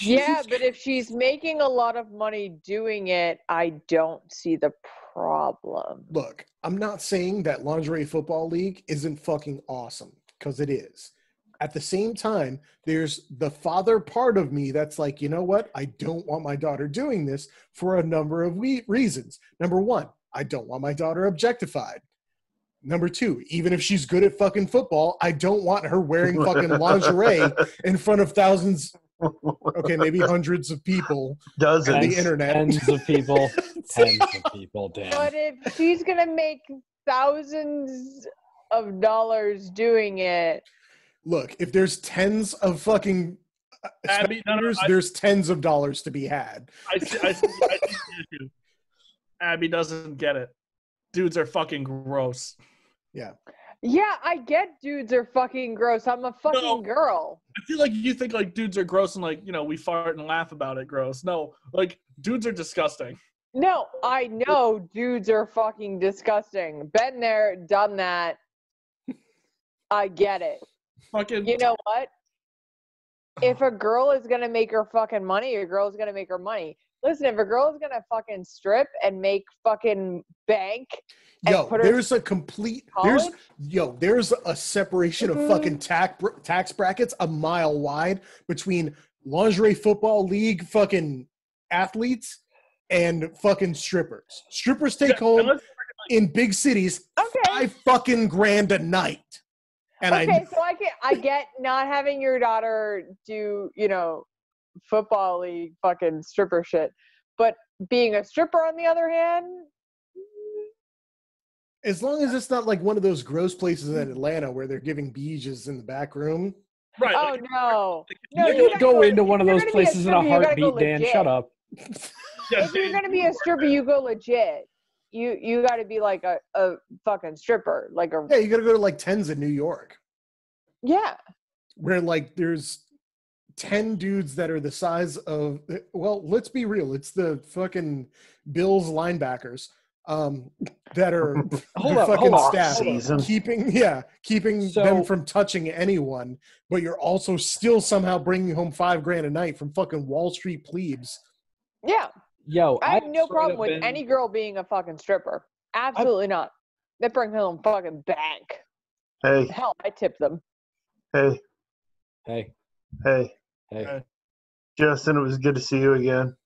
Yeah, but if she's making a lot of money doing it, I don't see the problem. Look, I'm not saying that Lingerie Football League isn't fucking awesome, because it is. At the same time, there's the father part of me that's like, you know what? I don't want my daughter doing this for a number of reasons. Number one, I don't want my daughter objectified. Number two, even if she's good at fucking football, I don't want her wearing fucking lingerie in front of thousands, okay, maybe hundreds of people on Dozens. the internet. tens of people. Tens of people, damn. But if she's gonna make thousands of dollars doing it, Look, if there's tens of fucking Abby, spectators, there's tens of dollars to be had. I see the issue. Abby doesn't get it. Dudes are fucking gross. Yeah. yeah, I get dudes are fucking gross. I'm a fucking No. girl. I feel like you think like dudes are gross and like, you know, we fart and laugh about it gross. No, like dudes are disgusting. No, I know dudes are fucking disgusting. Been there, done that. I get it. Fucking You know what? If a girl is gonna make her fucking money, a girl's gonna make her money. Listen, if a girl is gonna fucking strip and make fucking bank, and Yo, put her there's a complete there's a separation of fucking tax brackets a mile wide between Lingerie Football League fucking athletes and fucking strippers. Strippers take home in big cities okay. $5,000 a night. And Okay, so I get not having your daughter do, you know, football league fucking stripper shit. But being a stripper on the other hand, as long as it's not like one of those gross places in Atlanta where they're giving beaches in the back room. Right. oh like, no. No, You gotta go into one of if you're those gonna be places in a stripper, you gotta go heartbeat, Dan. legit. Shut up. yeah, If you're gonna be a stripper, you go legit. You gotta be like a fucking stripper. Like a Yeah, you gotta go to like Tens in New York. yeah. Where like there's 10 dudes that are the size of, well, let's be real, it's the fucking Bills linebackers that are Hold the up, fucking hold up, staff hold up. Season. keeping So- them from touching anyone, but you're also still somehow bringing home $5,000 a night from fucking Wall Street plebes. Yeah. Yo, I have no straight problem up with been- any girl being a fucking stripper. Absolutely not. They bring home fucking bank. Hey, Hell, I tip them. hey, Hey, hey. hey. Justin, it was good to see you again.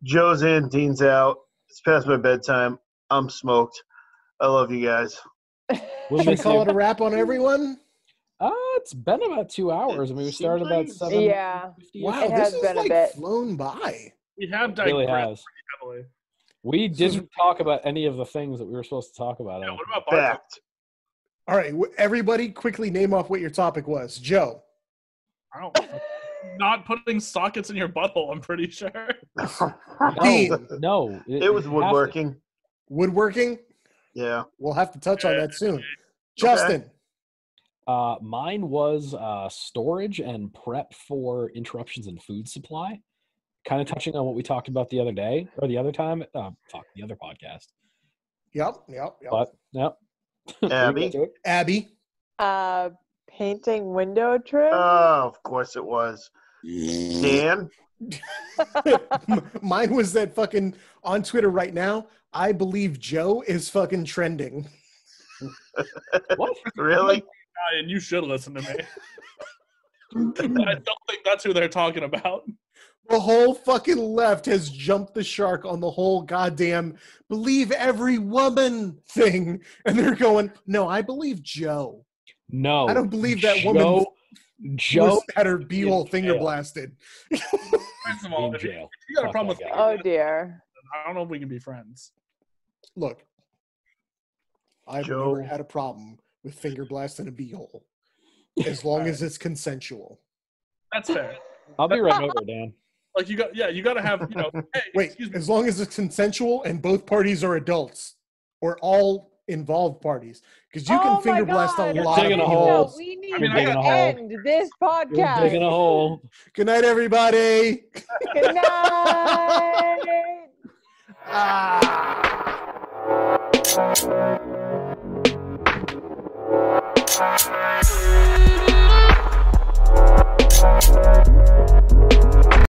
Joe's in, Dean's out. It's past my bedtime. I'm smoked. I love you guys. We'll Should we miss call you. it a wrap on everyone? It's been about 2 hours. I mean, we Seems started like- about 7. Yeah. Wow, It this has has been a like bit. flown by. we have It really digressed has. pretty heavily. We This is- didn't talk about any of the things that we were supposed to talk about. I Yeah, don't what think. about Barco? Fact. All right, everybody quickly name off what your topic was. Joe. I don't not putting sockets in your butthole, I'm pretty sure. Dean. No. It was you have to. woodworking. Woodworking? Yeah. We'll have to touch on that soon. Justin. Mine was storage and prep for interruptions in food supply. Kind of touching on what we talked about the other day or the other time. The other podcast. Yep. But, yep. Abby? We got to it. Abby. Painting window trim. Oh, of course it was. Dan? Mine was that fucking on Twitter right now. I believe Joe is fucking trending. What? Really? And you should listen to me. I don't think that's who they're talking about. The whole fucking left has jumped the shark on the whole goddamn believe every woman thing. And they're going, no, I believe Joe. No. I don't believe that woman Joe had her beehole finger jail. blasted. First of all, In if you jail. got a Fuck problem that with guy. Oh dear. I don't know if we can be friends. Look, I've Joe. never had a problem with finger blasting a beehole. As long as it's consensual. That's fair. I'll be right over, Dan. Like you got to have, hey, Wait, excuse me. as long as it's consensual and both parties are adults or all involved parties. Because you can Oh my finger blast a God. lot of digging a No, hole. we need mean, I to got- end this You're podcast. digging a hole. Good night, everybody. Good night. Ah.